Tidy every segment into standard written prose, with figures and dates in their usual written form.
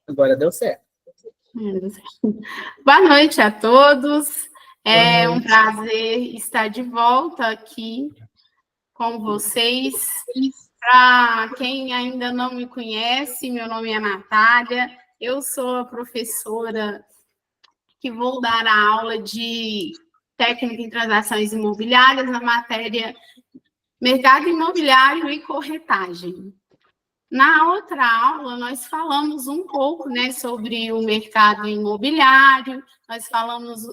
Agora deu certo. Boa noite a todos. É Boa um noite. prazer estar de volta aqui com vocês. Para quem ainda não me conhece, meu nome é Natália. Eu sou a professora que vou dar a aula de técnica em transações imobiliárias na matéria Mercado Imobiliário e Corretagem. Na outra aula, nós falamos um pouco, né, sobre o mercado imobiliário, nós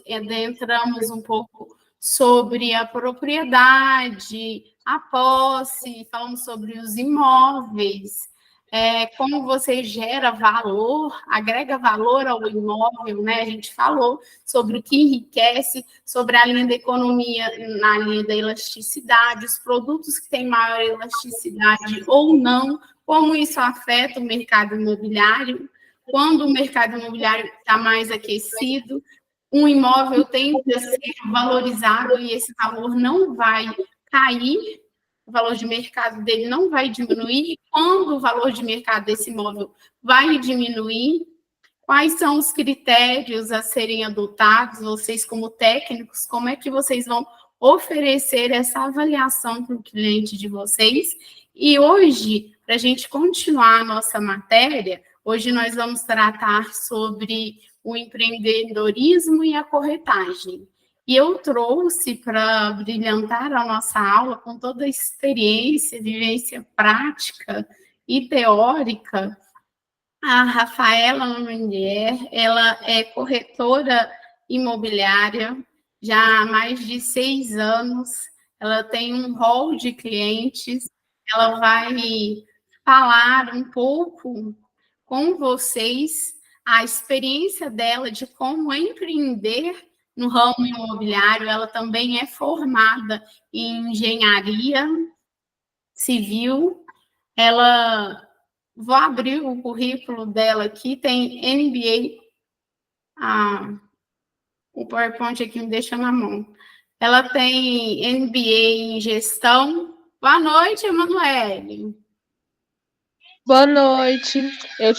adentramos um pouco sobre a propriedade, a posse, falamos sobre os imóveis, como você gera valor, agrega valor ao imóvel, né? A gente falou sobre o que enriquece, sobre a linha da economia, na linha da elasticidade, os produtos que têm maior elasticidade ou não, como isso afeta o mercado imobiliário, quando o mercado imobiliário está mais aquecido, um imóvel tende a ser valorizado e esse valor não vai cair, o valor de mercado dele não vai diminuir, e quando o valor de mercado desse imóvel vai diminuir, quais são os critérios a serem adotados, vocês como técnicos, como é que vocês vão oferecer essa avaliação para o cliente de vocês. E hoje, para a gente continuar a nossa matéria, hoje nós vamos tratar sobre o empreendedorismo e a corretagem. E eu trouxe para brilhantar a nossa aula com toda a experiência, vivência prática e teórica, a Rafaela Lamandier. Ela é corretora imobiliária já há mais de 6 anos. Ela tem um rol de clientes. Ela vai falar um pouco com vocês a experiência dela de como empreender no ramo imobiliário. Ela também é formada em engenharia civil. Vou abrir o currículo dela aqui, tem MBA, o PowerPoint aqui me deixa na mão. Ela tem MBA em gestão. Boa noite, Emanuele. Boa noite.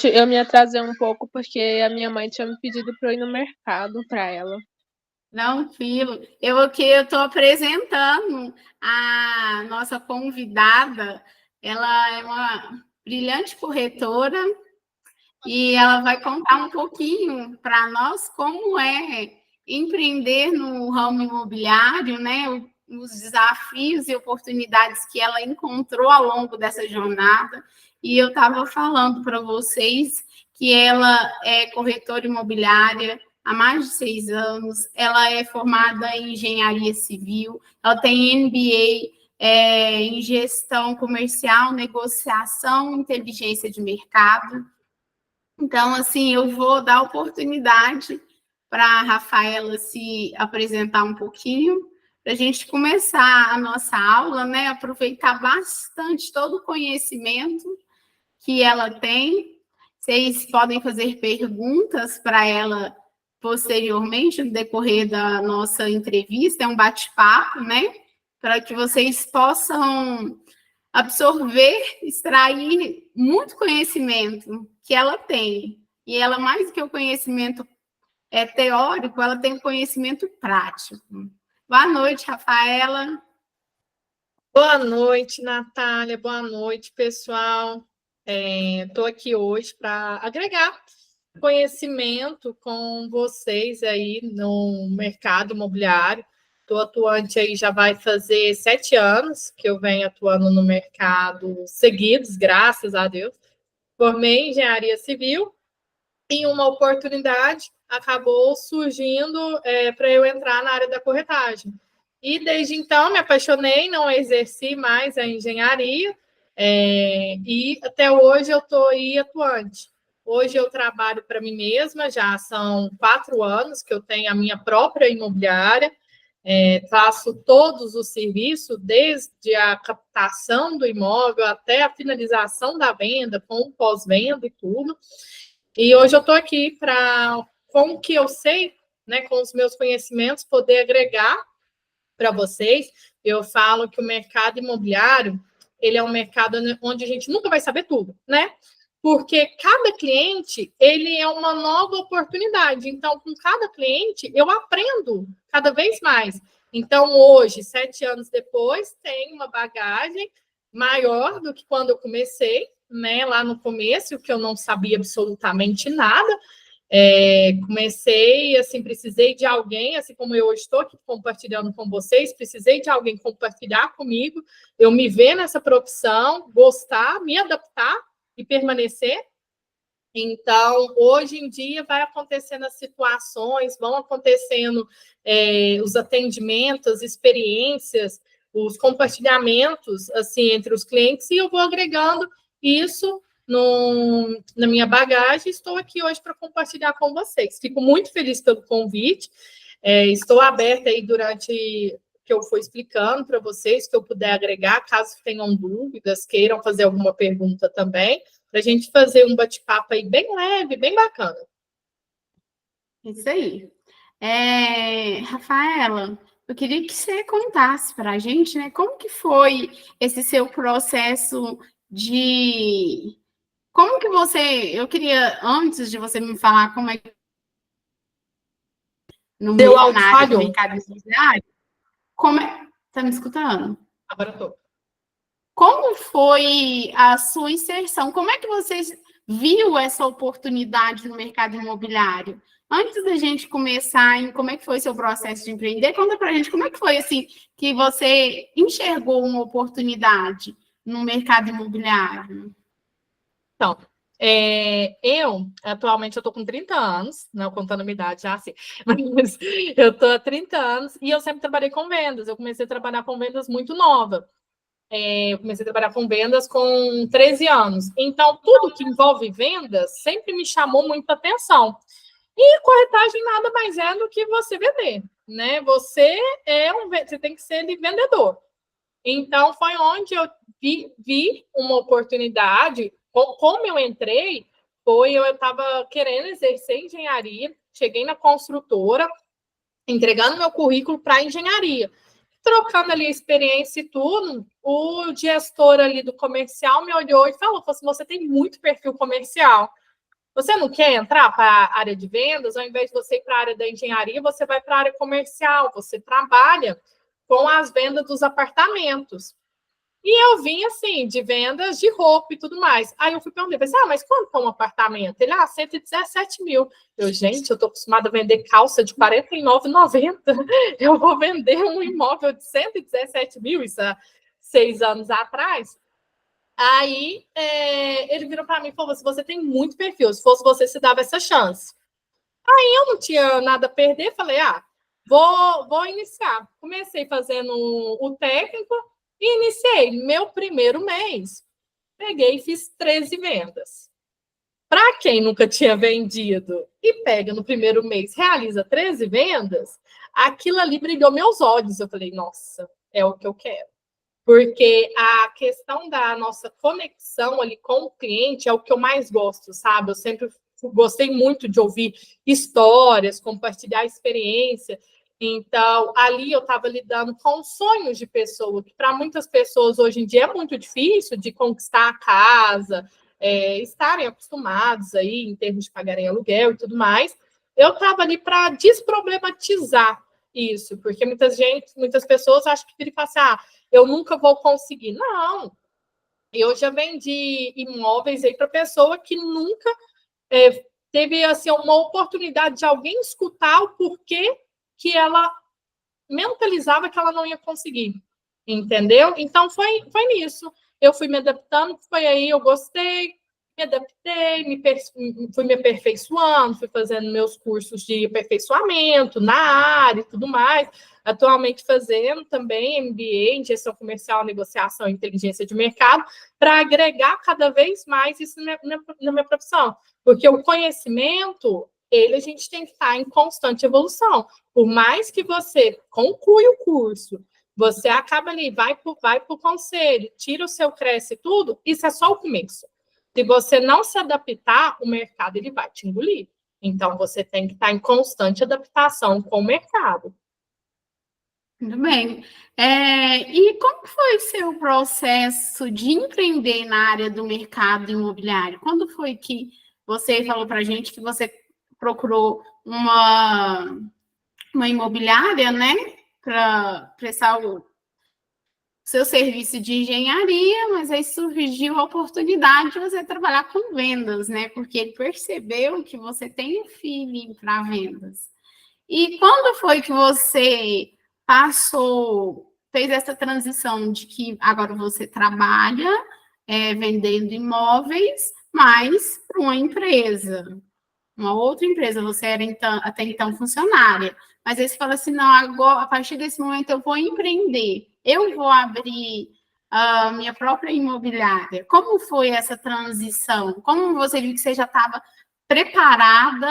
Eu me atrasei um pouco porque a minha mãe tinha me pedido para eu ir no mercado para ela. Tranquilo. Eu estou apresentando a nossa convidada. Ela é uma brilhante corretora e ela vai contar um pouquinho para nós como é empreender no ramo imobiliário, né? Os desafios e oportunidades que ela encontrou ao longo dessa jornada. E eu estava falando para vocês que ela é corretora imobiliária há mais de 6 anos, ela é formada em engenharia civil, ela tem MBA em gestão comercial, negociação, inteligência de mercado. Então, assim, eu vou dar oportunidade para a Rafaela se apresentar um pouquinho, para a gente começar a nossa aula, né? Aproveitar bastante todo o conhecimento que ela tem. Vocês podem fazer perguntas para ela posteriormente, no decorrer da nossa entrevista, é um bate-papo, né? Para que vocês possam absorver, extrair muito conhecimento que ela tem. E ela, mais do que o conhecimento teórico, ela tem o conhecimento prático. Boa noite, Rafaela. Boa noite, Natália. Boa noite, pessoal. Estou aqui hoje para agregar conhecimento com vocês aí no mercado imobiliário. Estou atuante aí, já vai fazer 7 anos que eu venho atuando no mercado seguidos, graças a Deus. Formei em engenharia civil e uma oportunidade acabou surgindo para eu entrar na área da corretagem. E desde então me apaixonei, não exerci mais a engenharia e até hoje eu estou aí atuante. Hoje eu trabalho para mim mesma, já são 4 anos que eu tenho a minha própria imobiliária, faço todos os serviços, desde a captação do imóvel até a finalização da venda, com o pós-venda e tudo. E hoje eu estou aqui para, com o que eu sei, né, com os meus conhecimentos, poder agregar para vocês. Eu falo que o mercado imobiliário, ele é um mercado onde a gente nunca vai saber tudo, né? porque cada cliente, ele é uma nova oportunidade. Então, com cada cliente, eu aprendo cada vez mais. Então, hoje, 7 anos depois, tem uma bagagem maior do que quando eu comecei, né? Lá no começo, que eu não sabia absolutamente nada. Comecei, assim, precisei de alguém, assim como eu estou aqui compartilhando com vocês, precisei de alguém compartilhar comigo, eu me ver nessa profissão, gostar, me adaptar e permanecer. Então, hoje em dia, vai acontecendo as situações, vão acontecendo os atendimentos, as experiências, os compartilhamentos, assim, entre os clientes, e eu vou agregando isso na minha bagagem. Estou aqui hoje para compartilhar com vocês. Fico muito feliz pelo convite. Estou aberta aí durante que eu for explicando para vocês, que eu puder agregar, caso tenham dúvidas, queiram fazer alguma pergunta também, para a gente fazer um bate-papo aí bem leve, bem bacana. Isso aí. Rafaela, eu queria que você contasse para a gente, né, como que foi esse seu processo de... Como que você... Eu queria, antes de você me falar como é que... Deu áudio falho? Mercado imobiliário, como é... Tá me escutando? Agora estou. Como foi a sua inserção? Como é que você viu essa oportunidade no mercado imobiliário? Antes da gente começar, como é que foi seu processo de empreender? Conta pra gente como é que foi assim que você enxergou uma oportunidade no mercado imobiliário. Então, atualmente, eu estou com 30 anos, não contando a minha idade, já assim, mas eu estou há 30 anos e eu sempre trabalhei com vendas. Eu comecei a trabalhar com vendas muito nova. Eu comecei a trabalhar com vendas com 13 anos. Então, tudo que envolve vendas sempre me chamou muita atenção. E corretagem nada mais é do que você vender, né? Você tem que ser vendedor. Então, foi onde eu vi uma oportunidade. Como eu entrei, eu estava querendo exercer engenharia, cheguei na construtora, entregando meu currículo para engenharia. Trocando ali a experiência e tudo, o gestor ali do comercial me olhou e falou assim, você tem muito perfil comercial. Você não quer entrar para a área de vendas? Ao invés de você ir para a área da engenharia, você vai para a área comercial. Você trabalha com as vendas dos apartamentos. E eu vim, assim, de vendas de roupa e tudo mais. Aí eu fui perguntar, mas quanto é um apartamento? Ele, 117 mil. Gente, eu estou acostumada a vender calça de R$ 49,90. Eu vou vender um imóvel de 117 mil, isso há 6 anos atrás. Aí ele virou para mim e falou, você tem muito perfil, se fosse você, se dava essa chance. Aí eu não tinha nada a perder, falei, vou iniciar. Comecei fazendo o técnico, e iniciei meu primeiro mês. Peguei e fiz 13 vendas. Para quem nunca tinha vendido e pega no primeiro mês, realiza 13 vendas, aquilo ali brilhou meus olhos. Eu falei, nossa, é o que eu quero. Porque a questão da nossa conexão ali com o cliente é o que eu mais gosto, sabe? Eu sempre gostei muito de ouvir histórias, compartilhar experiência. Então, ali eu estava lidando com sonhos de pessoa, que para muitas pessoas hoje em dia é muito difícil de conquistar a casa, estarem acostumados aí em termos de pagarem aluguel e tudo mais. Eu estava ali para desproblematizar isso, porque muitas pessoas acham que ele fala assim, eu nunca vou conseguir. Não, eu já vendi imóveis aí para pessoa que nunca teve assim, uma oportunidade de alguém escutar o porquê que ela mentalizava que ela não ia conseguir, entendeu? Então, foi nisso. Eu fui me adaptando, foi aí, eu gostei, me adaptei, fui me aperfeiçoando, fui fazendo meus cursos de aperfeiçoamento na área e tudo mais. Atualmente fazendo também MBA em gestão comercial, negociação e inteligência de mercado, para agregar cada vez mais isso na minha profissão. Porque o conhecimento, a gente tem que estar em constante evolução. Por mais que você conclui o curso, você acaba ali, vai para o conselho, tira o seu cresce e tudo, isso é só o começo. Se você não se adaptar, o mercado ele vai te engolir. Então, você tem que estar em constante adaptação com o mercado. Tudo bem. E como foi seu processo de empreender na área do mercado imobiliário? Quando foi que você falou para a gente que você procurou uma imobiliária, né, para prestar o seu serviço de engenharia, mas aí surgiu a oportunidade de você trabalhar com vendas, né? Porque ele percebeu que você tem um feeling para vendas. E quando foi que você fez essa transição de que agora você trabalha vendendo imóveis, mas para uma empresa, uma outra empresa, você era até então funcionária, mas aí você fala assim, não, agora, a partir desse momento eu vou empreender, eu vou abrir a minha própria imobiliária. Como foi essa transição? Como você viu que você já estava preparada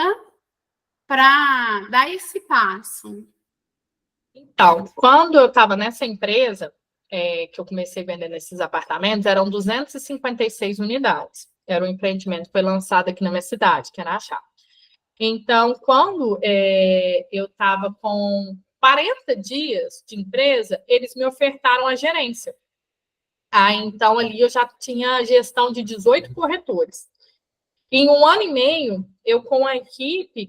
para dar esse passo? Então, quando eu estava nessa empresa, que eu comecei vendendo esses apartamentos, eram 256 unidades. Era um empreendimento que foi lançado aqui na minha cidade, que era Araxá. Então, quando eu estava com 40 dias de empresa, eles me ofertaram a gerência. Então, ali eu já tinha gestão de 18 corretores. Em 1 ano e meio, eu com a equipe,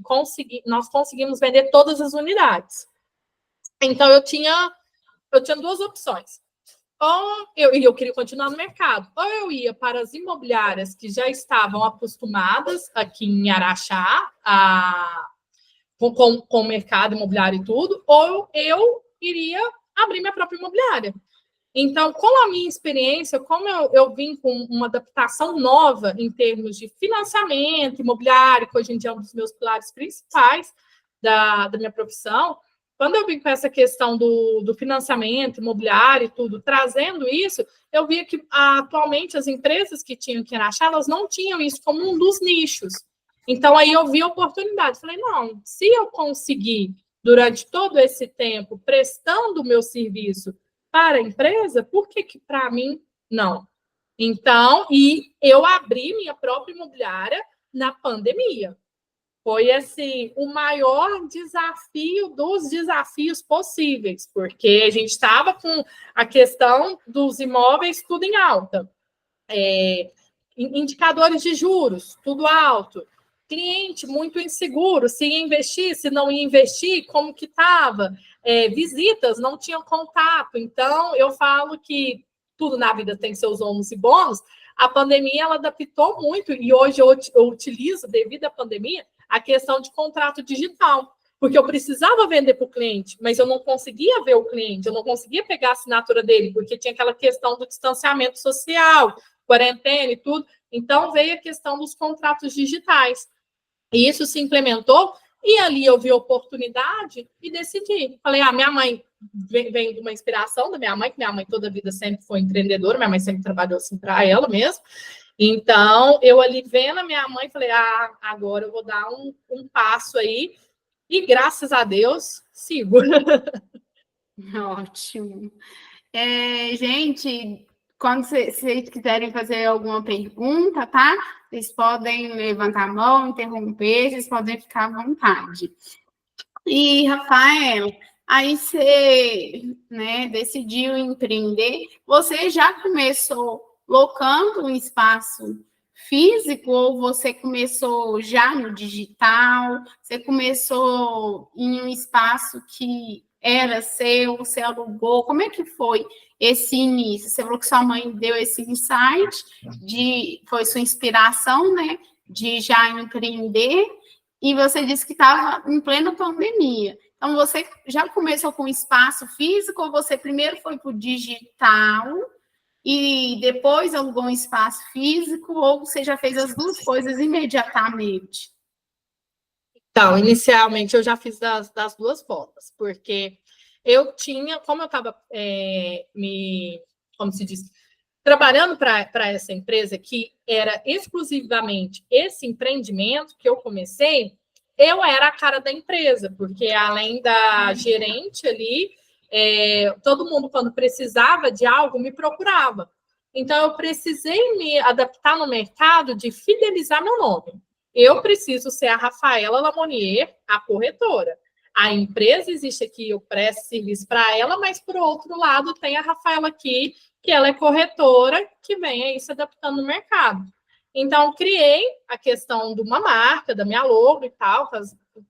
nós conseguimos vender todas as unidades. Então, eu tinha 2 opções. Ou eu queria continuar no mercado. Ou eu ia para as imobiliárias que já estavam acostumadas aqui em Araxá com o mercado imobiliário e tudo, ou eu iria abrir minha própria imobiliária. Então, com a minha experiência, como eu vim com uma adaptação nova em termos de financiamento imobiliário, que hoje em dia é um dos meus pilares principais da minha profissão, quando eu vim com essa questão do financiamento imobiliário e tudo, trazendo isso, eu via que atualmente as empresas que tinham que Araxá, elas não tinham isso como um dos nichos. Então, aí eu vi a oportunidade. Falei, não, se eu conseguir, durante todo esse tempo, prestando o meu serviço para a empresa, por que para mim não? Então, e eu abri minha própria imobiliária na pandemia. Foi, assim, o maior desafio dos desafios possíveis, porque a gente estava com a questão dos imóveis tudo em alta. Indicadores de juros, tudo alto. Cliente muito inseguro, se ia investir, se não ia investir, como que estava. Visitas, não tinham contato. Então, eu falo que tudo na vida tem seus ônus e bônus. A pandemia, ela adaptou muito, e hoje eu utilizo, devido à pandemia, a questão de contrato digital, porque eu precisava vender para o cliente, mas eu não conseguia ver o cliente, eu não conseguia pegar a assinatura dele, porque tinha aquela questão do distanciamento social, quarentena e tudo. Então, veio a questão dos contratos digitais. E isso se implementou, e ali eu vi a oportunidade e decidi. Falei, minha mãe vem de uma inspiração da minha mãe, que minha mãe toda a vida sempre foi empreendedora, minha mãe sempre trabalhou assim para ela mesmo. Então, eu ali vendo a minha mãe, falei, agora eu vou dar um passo aí, e graças a Deus, sigo. Ótimo. Gente, quando vocês quiserem fazer alguma pergunta, tá? Vocês podem levantar a mão, interromper, vocês podem ficar à vontade. E, Rafael, aí você, né, decidiu empreender, você já começou locando um espaço físico ou você começou já no digital? Você começou em um espaço que era seu, você alugou? Como é que foi esse início? Você falou que sua mãe deu esse insight, foi sua inspiração, né, de já empreender, e você disse que estava em plena pandemia. Então, você já começou com espaço físico ou você primeiro foi para o digital e depois alugou um espaço físico, ou você já fez as duas coisas imediatamente? Então, inicialmente eu já fiz das 2 formas, porque eu tinha, como eu estava como se diz, trabalhando para essa empresa que era exclusivamente esse empreendimento que eu comecei, eu era a cara da empresa, porque além da gerente ali, todo mundo, quando precisava de algo, me procurava. Então, eu precisei me adaptar no mercado de fidelizar meu nome. Eu preciso ser a Rafaela Lamonier, a corretora. a empresa existe aqui, eu presto serviço para ela, mas, por outro lado, tem a Rafaela aqui, que ela é corretora, que vem aí se adaptando no mercado. Então, criei a questão de uma marca, da minha logo e tal,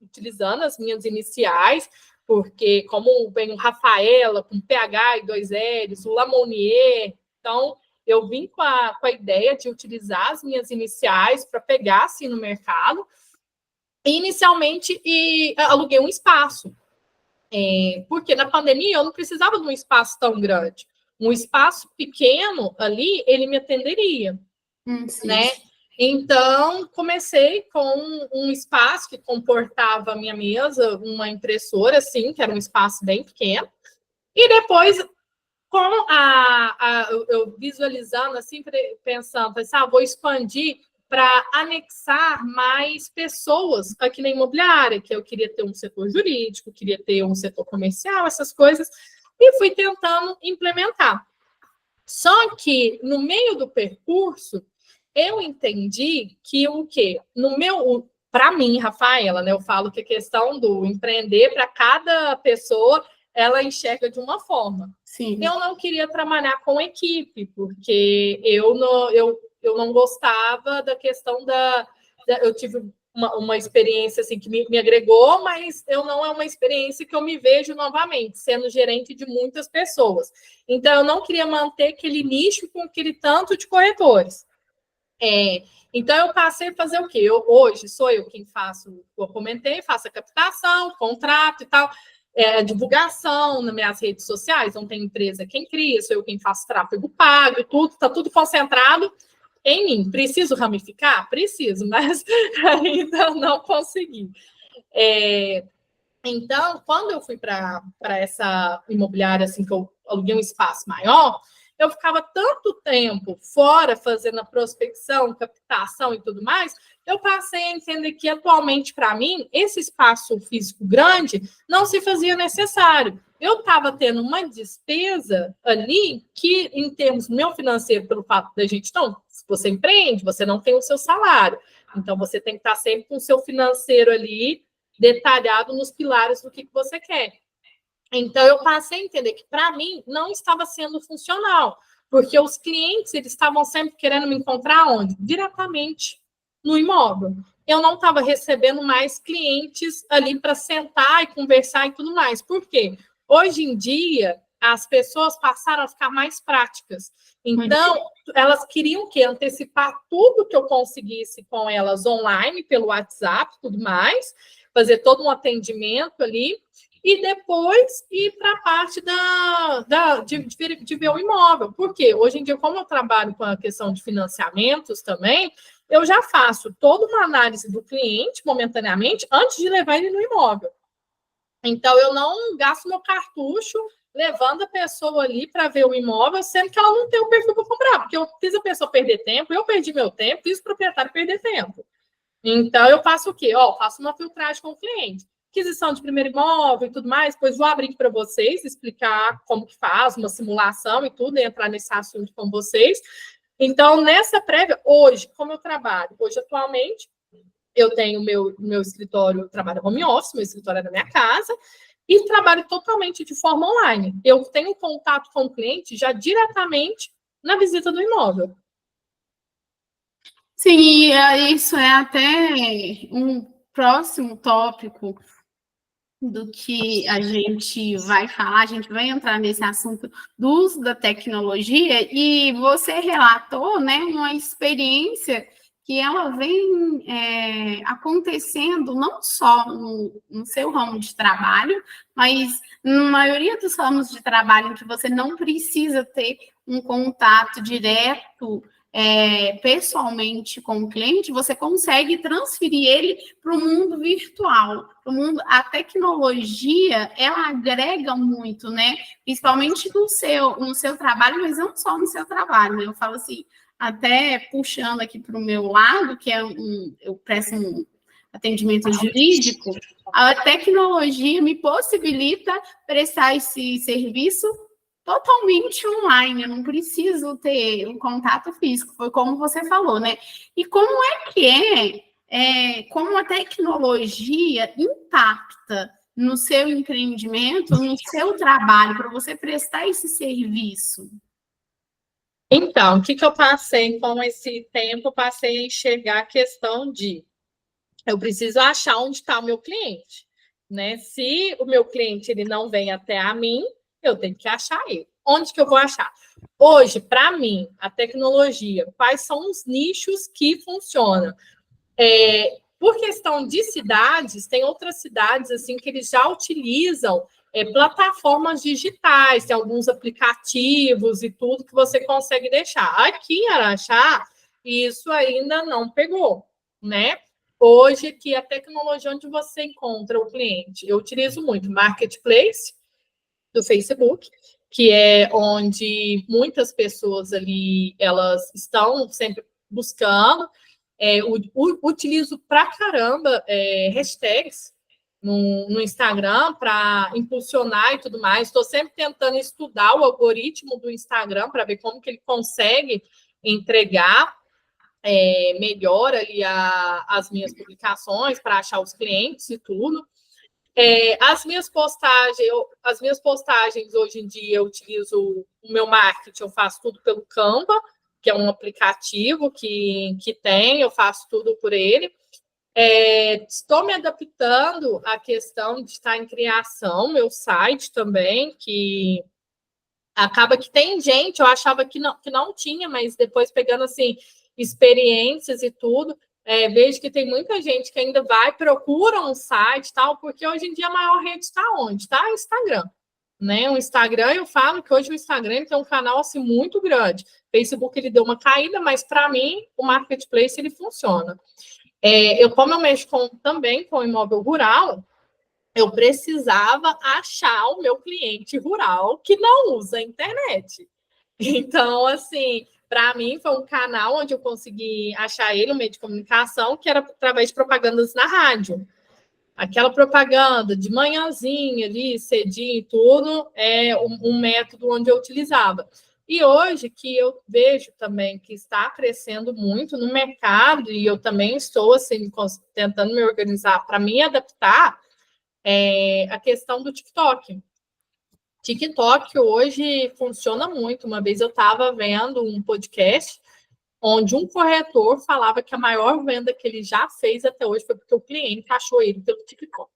utilizando as minhas iniciais, porque como vem o Rafaela, com PH e 2 L's, o Lamonier, então eu vim com a ideia de utilizar as minhas iniciais para pegar assim no mercado. E, inicialmente, aluguei um espaço, porque na pandemia eu não precisava de um espaço tão grande. Um espaço pequeno ali, ele me atenderia, né? Então, comecei com um espaço que comportava a minha mesa, uma impressora, assim, que era um espaço bem pequeno. E depois, com eu visualizando, assim, pensando, vou expandir para anexar mais pessoas aqui na imobiliária, que eu queria ter um setor jurídico, queria ter um setor comercial, essas coisas, e fui tentando implementar. Só que, no meio do percurso, eu entendi que o quê? Para mim, Rafaela, né, eu falo que a questão do empreender, para cada pessoa, ela enxerga de uma forma. Sim. Eu não queria trabalhar com equipe, porque eu não gostava da questão eu tive uma experiência assim, que me agregou, mas não é uma experiência que eu me vejo novamente, sendo gerente de muitas pessoas. Então, eu não queria manter aquele nicho com aquele tanto de corretores. Então, eu passei a fazer o quê? Hoje sou eu quem faço, eu comentei, faço a captação, contrato e tal, divulgação nas minhas redes sociais, não tem empresa quem cria, sou eu quem faço tráfego pago, tudo, está tudo concentrado em mim. Preciso ramificar? Preciso, mas ainda não consegui. Então, quando eu fui para essa imobiliária, assim, que eu aluguei um espaço maior, eu ficava tanto tempo fora fazendo a prospecção, captação e tudo mais, eu passei a entender que, atualmente, para mim, esse espaço físico grande não se fazia necessário. Eu estava tendo uma despesa ali que, em termos meu financeiro, pelo fato da gente, não, se você empreende, você não tem o seu salário. Então, você tem que estar sempre com o seu financeiro ali detalhado nos pilares do que você quer. Então, eu passei a entender que, para mim, não estava sendo funcional, porque os clientes eles estavam sempre querendo me encontrar onde? Diretamente no imóvel. Eu não estava recebendo mais clientes ali para sentar e conversar e tudo mais. Por quê? Hoje em dia, as pessoas passaram a ficar mais práticas. Então, elas queriam o quê? Antecipar tudo que eu conseguisse com elas online, pelo WhatsApp e tudo mais, fazer todo um atendimento ali, e depois ir para a parte de ver o imóvel. Por quê? Hoje em dia, como eu trabalho com a questão de financiamentos também, eu já faço toda uma análise do cliente, momentaneamente, antes de levar ele no imóvel. Então, eu não gasto meu cartucho levando a pessoa ali para ver o imóvel, sendo que ela não tem o perfil para comprar, porque eu fiz a pessoa perder tempo, eu perdi meu tempo, fiz o proprietário perder tempo. Então, eu faço o quê? Faço uma filtragem com o cliente. Aquisição de primeiro imóvel e tudo mais, depois vou abrir para vocês, explicar como que faz, uma simulação e tudo, e entrar nesse assunto com vocês. Então, nessa prévia, hoje, como eu trabalho? Hoje, atualmente, eu tenho meu escritório, eu trabalho home office, meu escritório é da minha casa, e trabalho totalmente de forma online. Eu tenho contato com o cliente já diretamente na visita do imóvel. Sim, isso é até um próximo tópico do que a gente vai falar, a gente vai entrar nesse assunto do uso da tecnologia, e você relatou, né, uma experiência que ela vem acontecendo não só no seu ramo de trabalho, mas na maioria dos ramos de trabalho em que você não precisa ter um contato direto pessoalmente com o cliente, você consegue transferir ele para o mundo virtual. A tecnologia, ela agrega muito, né? Principalmente no seu trabalho, mas não só no seu trabalho, né? Eu falo assim, até puxando aqui para o meu lado, que eu presto um atendimento jurídico, a tecnologia me possibilita prestar esse serviço totalmente online, eu não preciso ter um contato físico, foi como você falou, né? E como é que como a tecnologia impacta no seu empreendimento, no seu trabalho, para você prestar esse serviço? Então, o que eu passei com esse tempo? Eu passei a enxergar a questão de eu preciso achar onde está o meu cliente, né? Se o meu cliente ele não vem até a mim, eu tenho que achar ele. Onde que eu vou achar? Hoje, para mim, a tecnologia, quais são os nichos que funcionam? Por questão de cidades, tem outras cidades assim que eles já utilizam plataformas digitais, tem alguns aplicativos e tudo que você consegue deixar. Aqui em Araxá, isso ainda não pegou, né? Hoje, aqui, a tecnologia onde você encontra o cliente, eu utilizo muito Marketplace do Facebook, que é onde muitas pessoas ali, elas estão sempre buscando. Utilizo pra caramba hashtags no Instagram para impulsionar e tudo mais. Estou sempre tentando estudar o algoritmo do Instagram para ver como que ele consegue entregar melhor ali as minhas publicações para achar os clientes e tudo. As minhas postagens hoje em dia eu utilizo o meu marketing, eu faço tudo pelo Canva, que é um aplicativo que tem, eu faço tudo por ele. Estou me adaptando à questão de estar em criação, meu site também, que acaba que tem gente, eu achava que não tinha, mas depois pegando assim experiências e tudo, vejo que tem muita gente que ainda procura um site tal, porque hoje em dia a maior rede está onde? Está no Instagram. Né? O Instagram, eu falo que hoje o Instagram tem um canal assim, muito grande. O Facebook ele deu uma caída, mas para mim o Marketplace ele funciona. Como eu mexo também com imóvel rural, eu precisava achar o meu cliente rural que não usa a internet. Então, assim, para mim foi um canal onde eu consegui achar ele, um meio de comunicação, que era através de propagandas na rádio. Aquela propaganda de manhãzinha ali, cedinho e tudo, é um método onde eu utilizava. E hoje que eu vejo também que está crescendo muito no mercado, e eu também estou assim, tentando me organizar para me adaptar, a questão do TikTok. TikTok hoje funciona muito. Uma vez eu estava vendo um podcast onde um corretor falava que a maior venda que ele já fez até hoje foi porque o cliente achou ele pelo TikTok.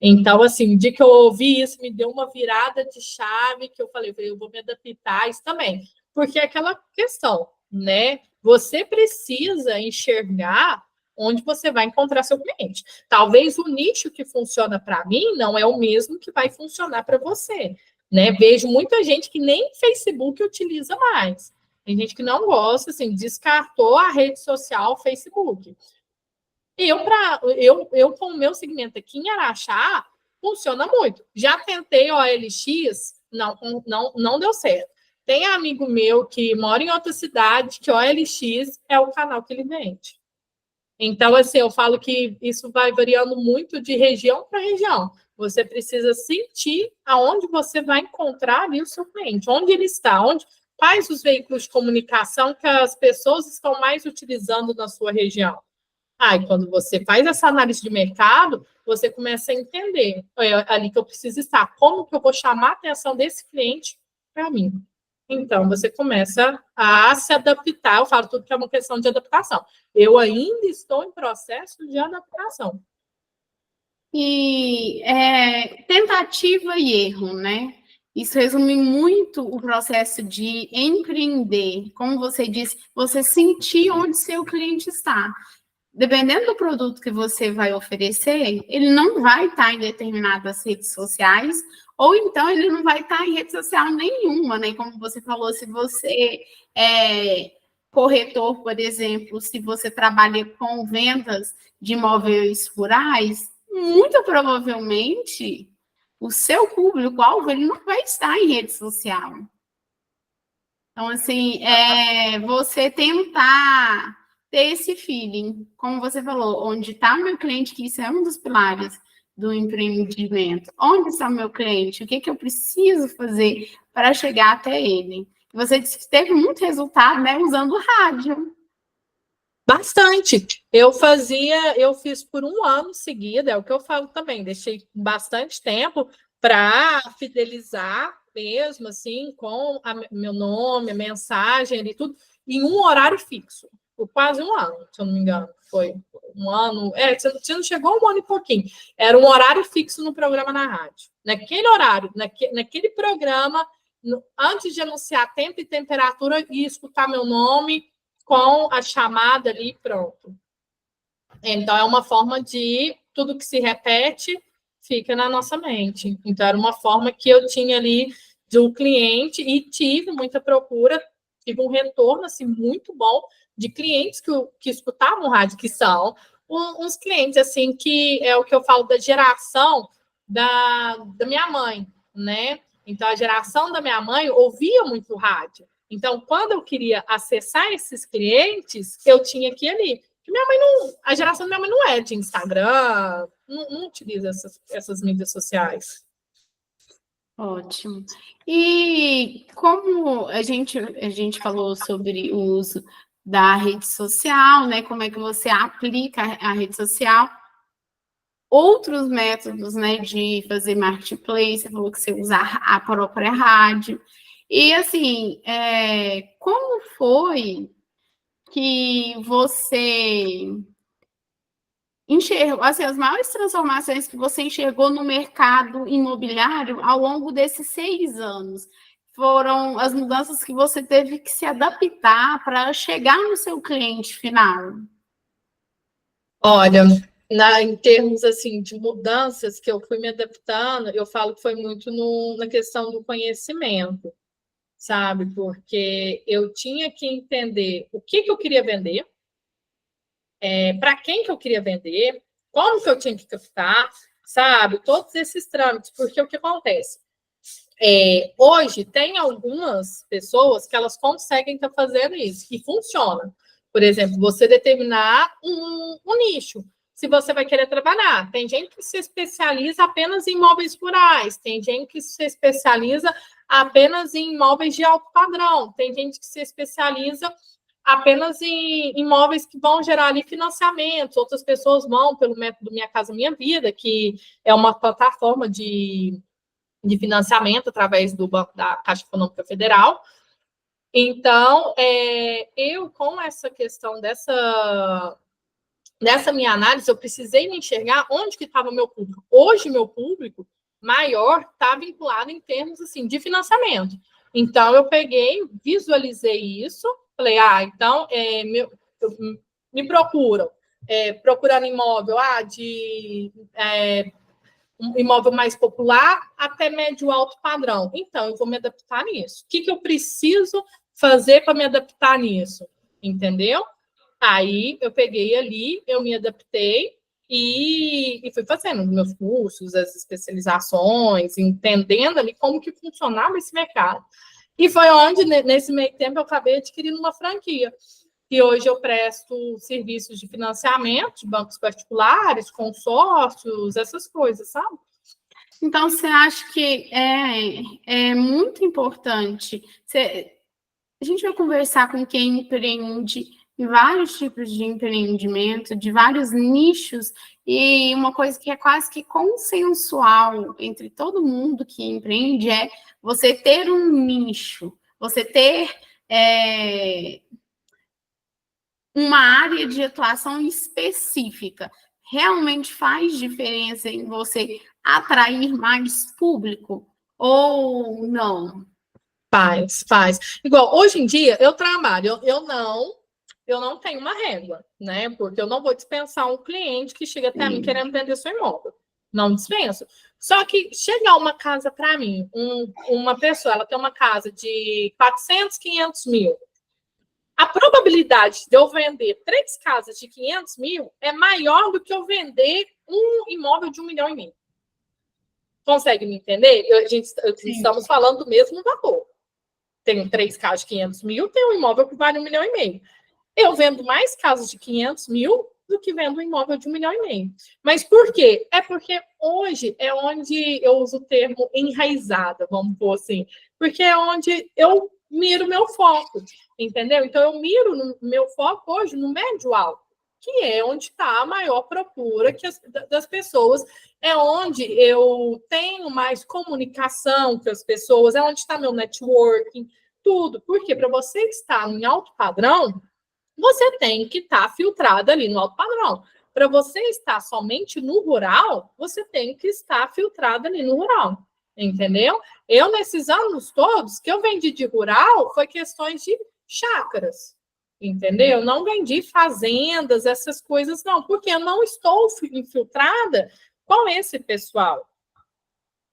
Então, assim, o dia que eu ouvi isso, me deu uma virada de chave, que eu falei, eu vou me adaptar a isso também. Porque é aquela questão, né? Você precisa enxergar onde você vai encontrar seu cliente. Talvez o nicho que funciona para mim não é o mesmo que vai funcionar para você, né? Vejo muita gente que nem Facebook utiliza mais. Tem gente que não gosta, assim, descartou a rede social Facebook. Eu com o meu segmento aqui em Araxá, funciona muito. Já tentei OLX, não deu certo. Tem amigo meu que mora em outra cidade, que OLX é o canal que ele vende. Então, assim, eu falo que isso vai variando muito de região para região. Você precisa sentir aonde você vai encontrar ali o seu cliente, onde ele está, quais os veículos de comunicação que as pessoas estão mais utilizando na sua região. E quando você faz essa análise de mercado, você começa a entender ali que eu preciso estar, como que eu vou chamar a atenção desse cliente para mim. Então, você começa a se adaptar. Eu falo tudo que é uma questão de adaptação. Eu ainda estou em processo de adaptação. E tentativa e erro, né? Isso resume muito o processo de empreender. Como você disse, você sentir onde seu cliente está. Dependendo do produto que você vai oferecer, ele não vai estar em determinadas redes sociais, ou então ele não vai estar em rede social nenhuma, né? Como você falou, se você é corretor, por exemplo, se você trabalha com vendas de imóveis rurais, muito provavelmente o seu público-alvo ele não vai estar em rede social. Então, assim, você tentar ter esse feeling, como você falou, onde está o meu cliente, que isso é um dos pilares do empreendimento. Onde está o meu cliente? O que eu preciso fazer para chegar até ele? Você disse que teve muito resultado, né, usando o rádio. Bastante. Eu fiz por 1 ano seguido, é o que eu falo também, deixei bastante tempo para fidelizar mesmo, assim, com meu nome, a mensagem e tudo, em um horário fixo, por quase 1 ano, se eu não me engano, foi 1 ano, você não chegou a 1 ano e pouquinho, era um horário fixo no programa na rádio, naquele horário, naquele programa, antes de anunciar tempo e temperatura, e escutar meu nome com a chamada ali, pronto. Então, é uma forma de tudo que se repete fica na nossa mente. Então, era uma forma que eu tinha ali de um cliente e tive muita procura, tive um retorno assim, muito bom de clientes que escutavam rádio, que são uns clientes assim, que é o que eu falo da geração da minha mãe, né? Então, a geração da minha mãe ouvia muito rádio. Então, quando eu queria acessar esses clientes, eu tinha que ir ali. A geração da minha mãe não é de Instagram, não utiliza essas mídias sociais. Ótimo. E como a gente falou sobre o uso da rede social, né? Como é que você aplica a rede social? Outros métodos, né, de fazer marketplace, você falou que você usa a própria rádio. E, assim, como foi que você enxergou, assim, as maiores transformações que você enxergou no mercado imobiliário ao longo desses 6 anos? Foram as mudanças que você teve que se adaptar para chegar no seu cliente final? Olha, em termos assim de mudanças que eu fui me adaptando, eu falo que foi muito na questão do conhecimento, sabe? Porque eu tinha que entender o que eu queria vender, para quem que eu queria vender, como que eu tinha que captar, sabe? Todos esses trâmites, porque o que acontece? Hoje tem algumas pessoas que elas conseguem estar fazendo isso, e funciona. Por exemplo, você determinar um nicho, se você vai querer trabalhar. Tem gente que se especializa apenas em imóveis rurais, tem gente que se especializa apenas em imóveis de alto padrão, tem gente que se especializa apenas em imóveis que vão gerar ali financiamentos, outras pessoas vão pelo método Minha Casa Minha Vida, que é uma plataforma de financiamento através do Banco da Caixa Econômica Federal. Então, eu, com essa questão dessa minha análise, eu precisei me enxergar onde que estava o meu público. Hoje, meu público maior está vinculado em termos assim, de financiamento. Então, eu peguei, visualizei isso, falei, então, me procuram, procurando imóvel um imóvel mais popular até médio alto padrão. Então, eu vou me adaptar nisso. O que eu preciso fazer para me adaptar nisso? Entendeu? Aí, eu peguei ali, eu me adaptei e fui fazendo meus cursos, as especializações, entendendo ali como que funcionava esse mercado. E foi onde, nesse meio tempo, eu acabei adquirindo uma franquia. E hoje eu presto serviços de financiamento de bancos particulares, consórcios, essas coisas, sabe? Então, você acha que é muito importante? A gente vai conversar com quem empreende em vários tipos de empreendimento, de vários nichos, e uma coisa que é quase que consensual entre todo mundo que empreende é você ter um nicho, você ter uma área de atuação específica. Realmente faz diferença em você atrair mais público ou não? Faz. Igual, hoje em dia, eu trabalho, eu não tenho uma régua, né? Porque eu não vou dispensar um cliente que chega até mim querendo vender seu imóvel. Não dispenso. Só que chegar uma casa para mim, uma pessoa, ela tem uma casa de 400, 500 mil. A probabilidade de eu vender 3 casas de 500 mil é maior do que eu vender um imóvel de 1,5 milhão. Consegue me entender? Estamos falando do mesmo valor. Tenho 3 casas de 500 mil, tenho um imóvel que vale 1,5 milhão. Eu vendo mais casas de 500 mil do que vendo um imóvel de 1,5 milhão. Mas por quê? É porque hoje é onde eu uso o termo enraizada, vamos pôr assim. Porque é onde eu miro meu foco, entendeu? Então, eu miro no meu foco hoje no médio alto. que é onde está a maior procura das pessoas, é onde eu tenho mais comunicação com as pessoas, é onde está meu networking, tudo. Porque para você estar em alto padrão, você tem que estar filtrado ali no alto padrão. Para você estar somente no rural, você tem que estar filtrado ali no rural. Entendeu? Eu, nesses anos todos que eu vendi de rural, foi questões de chácaras. Entendeu? Não vendi fazendas, essas coisas, não, porque eu não estou infiltrada com esse pessoal.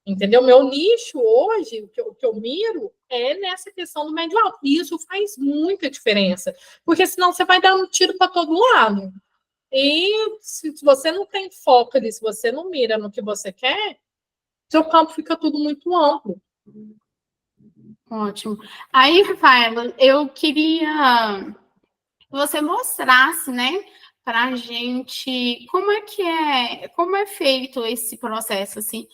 Entendeu? Meu nicho hoje, o que eu miro, é nessa questão do médio alto. E isso faz muita diferença, porque senão você vai dar um tiro para todo lado. E se você não tem foco ali, se você não mira no que você quer, seu campo fica tudo muito amplo. Ótimo. Aí, Rafaela, eu queria que você mostrasse, né, para a gente como é feito esse processo, assim,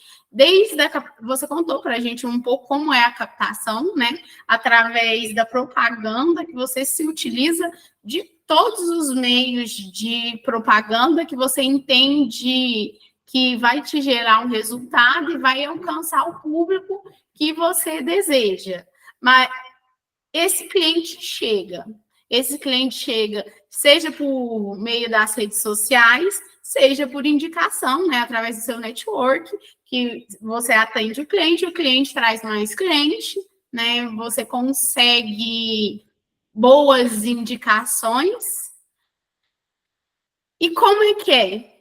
você contou para a gente um pouco como é a captação, né, através da propaganda, que você se utiliza de todos os meios de propaganda que você entende que vai te gerar um resultado e vai alcançar o público que você deseja. Mas esse cliente chega, seja por meio das redes sociais, seja por indicação, né, através do seu network, que você atende o cliente traz mais cliente, né, você consegue boas indicações. E como é que é?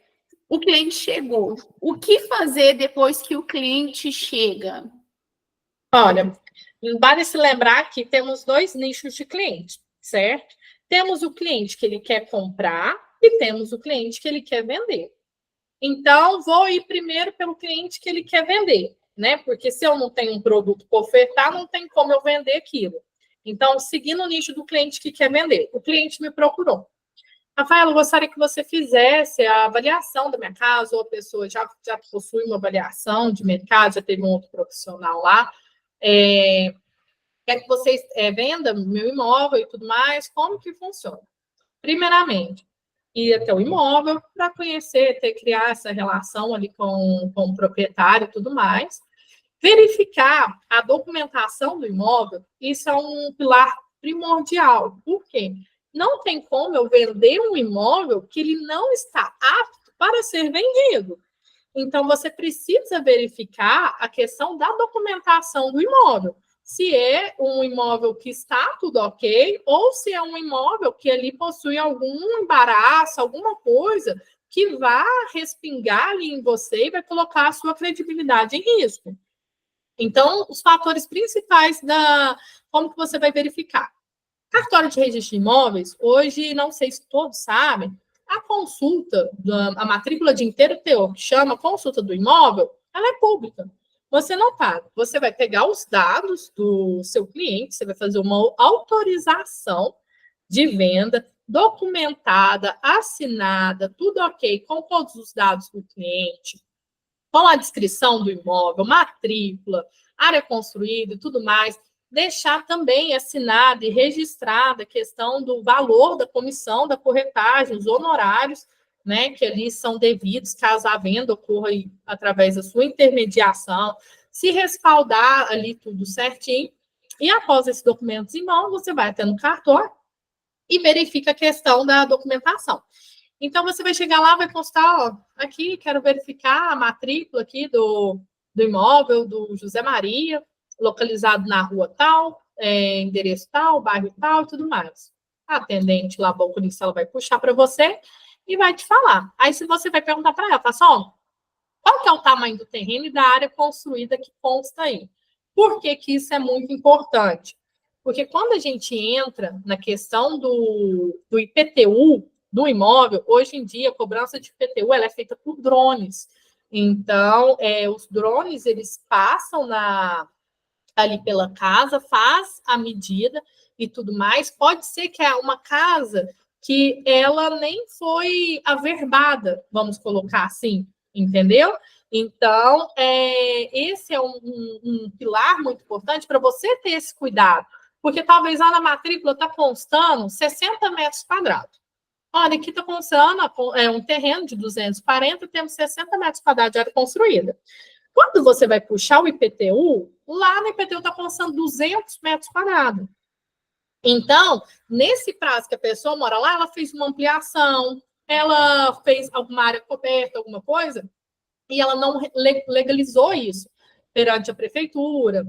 O cliente chegou. O que fazer depois que o cliente chega? Olha, vale se lembrar que temos 2 nichos de cliente, certo? Temos o cliente que ele quer comprar e temos o cliente que ele quer vender. Então, vou ir primeiro pelo cliente que ele quer vender, né? Porque se eu não tenho um produto para ofertar, não tem como eu vender aquilo. Então, seguindo o nicho do cliente que quer vender, o cliente me procurou. Rafael, eu gostaria que você fizesse a avaliação da minha casa, ou a pessoa já possui uma avaliação de mercado, já teve um outro profissional lá. Quer que vocês venda meu imóvel e tudo mais, como que funciona? Primeiramente, ir até o imóvel para conhecer, criar essa relação ali com o proprietário e tudo mais. Verificar a documentação do imóvel, isso é um pilar primordial. Por quê? Não tem como eu vender um imóvel que ele não está apto para ser vendido. Então, você precisa verificar a questão da documentação do imóvel. Se é um imóvel que está tudo ok, ou se é um imóvel que ali possui algum embaraço, alguma coisa que vá respingar ali em você e vai colocar a sua credibilidade em risco. Então, os fatores principais como que você vai verificar. Cartório de registro de imóveis, hoje, não sei se todos sabem, a consulta, a matrícula de inteiro teor, que chama consulta do imóvel, ela é pública. Você não paga. Você vai pegar os dados do seu cliente, você vai fazer uma autorização de venda documentada, assinada, tudo ok, com todos os dados do cliente, com a descrição do imóvel, matrícula, área construída e tudo mais. Deixar também assinada e registrada a questão do valor da comissão, da corretagem, os honorários, né, que ali são devidos, caso a venda ocorra através da sua intermediação, se respaldar ali tudo certinho. E após esses documentos em mão, você vai até no cartório e verifica a questão da documentação. Então, você vai chegar lá, vai constar, ó, aqui, quero verificar a matrícula aqui do imóvel do José Maria, localizado na rua tal, endereço tal, bairro tal e tudo mais. A atendente lá, balconista, ela vai puxar para você e vai te falar. Aí, se você vai perguntar para ela, fala assim, qual que é o tamanho do terreno e da área construída que consta aí? Por que que isso é muito importante? Porque quando a gente entra na questão do IPTU do imóvel, hoje em dia, a cobrança de IPTU ela é feita por drones. Então, os drones, eles passam ali pela casa, faz a medida e tudo mais. Pode ser que é uma casa que ela nem foi averbada, vamos colocar assim, entendeu? Então, esse é um pilar muito importante para você ter esse cuidado, porque talvez lá na matrícula está constando 60 metros quadrados. olha, aqui está constando um terreno de 240, temos 60 metros quadrados de área construída. Quando você vai puxar o IPTU, lá no IPTU está constando 200 metros quadrados. Então, nesse prazo que a pessoa mora lá, ela fez uma ampliação, ela fez alguma área coberta, alguma coisa, e ela não legalizou isso perante a prefeitura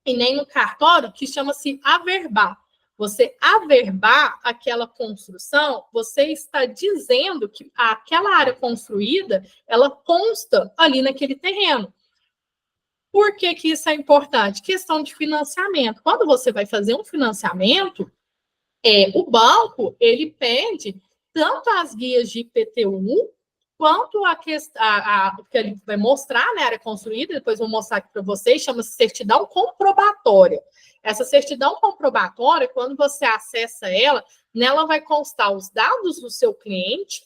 e nem no cartório, que chama-se averbar. Você averbar aquela construção, você está dizendo que aquela área construída, ela consta ali naquele terreno. Por que que isso é importante? Questão de financiamento. Quando você vai fazer um financiamento, o banco, ele pede tanto as guias de IPTU, quanto que ele vai mostrar, né, a área construída, depois vou mostrar aqui para vocês, chama-se certidão comprobatória. Essa certidão comprobatória, quando você acessa ela, nela vai constar os dados do seu cliente,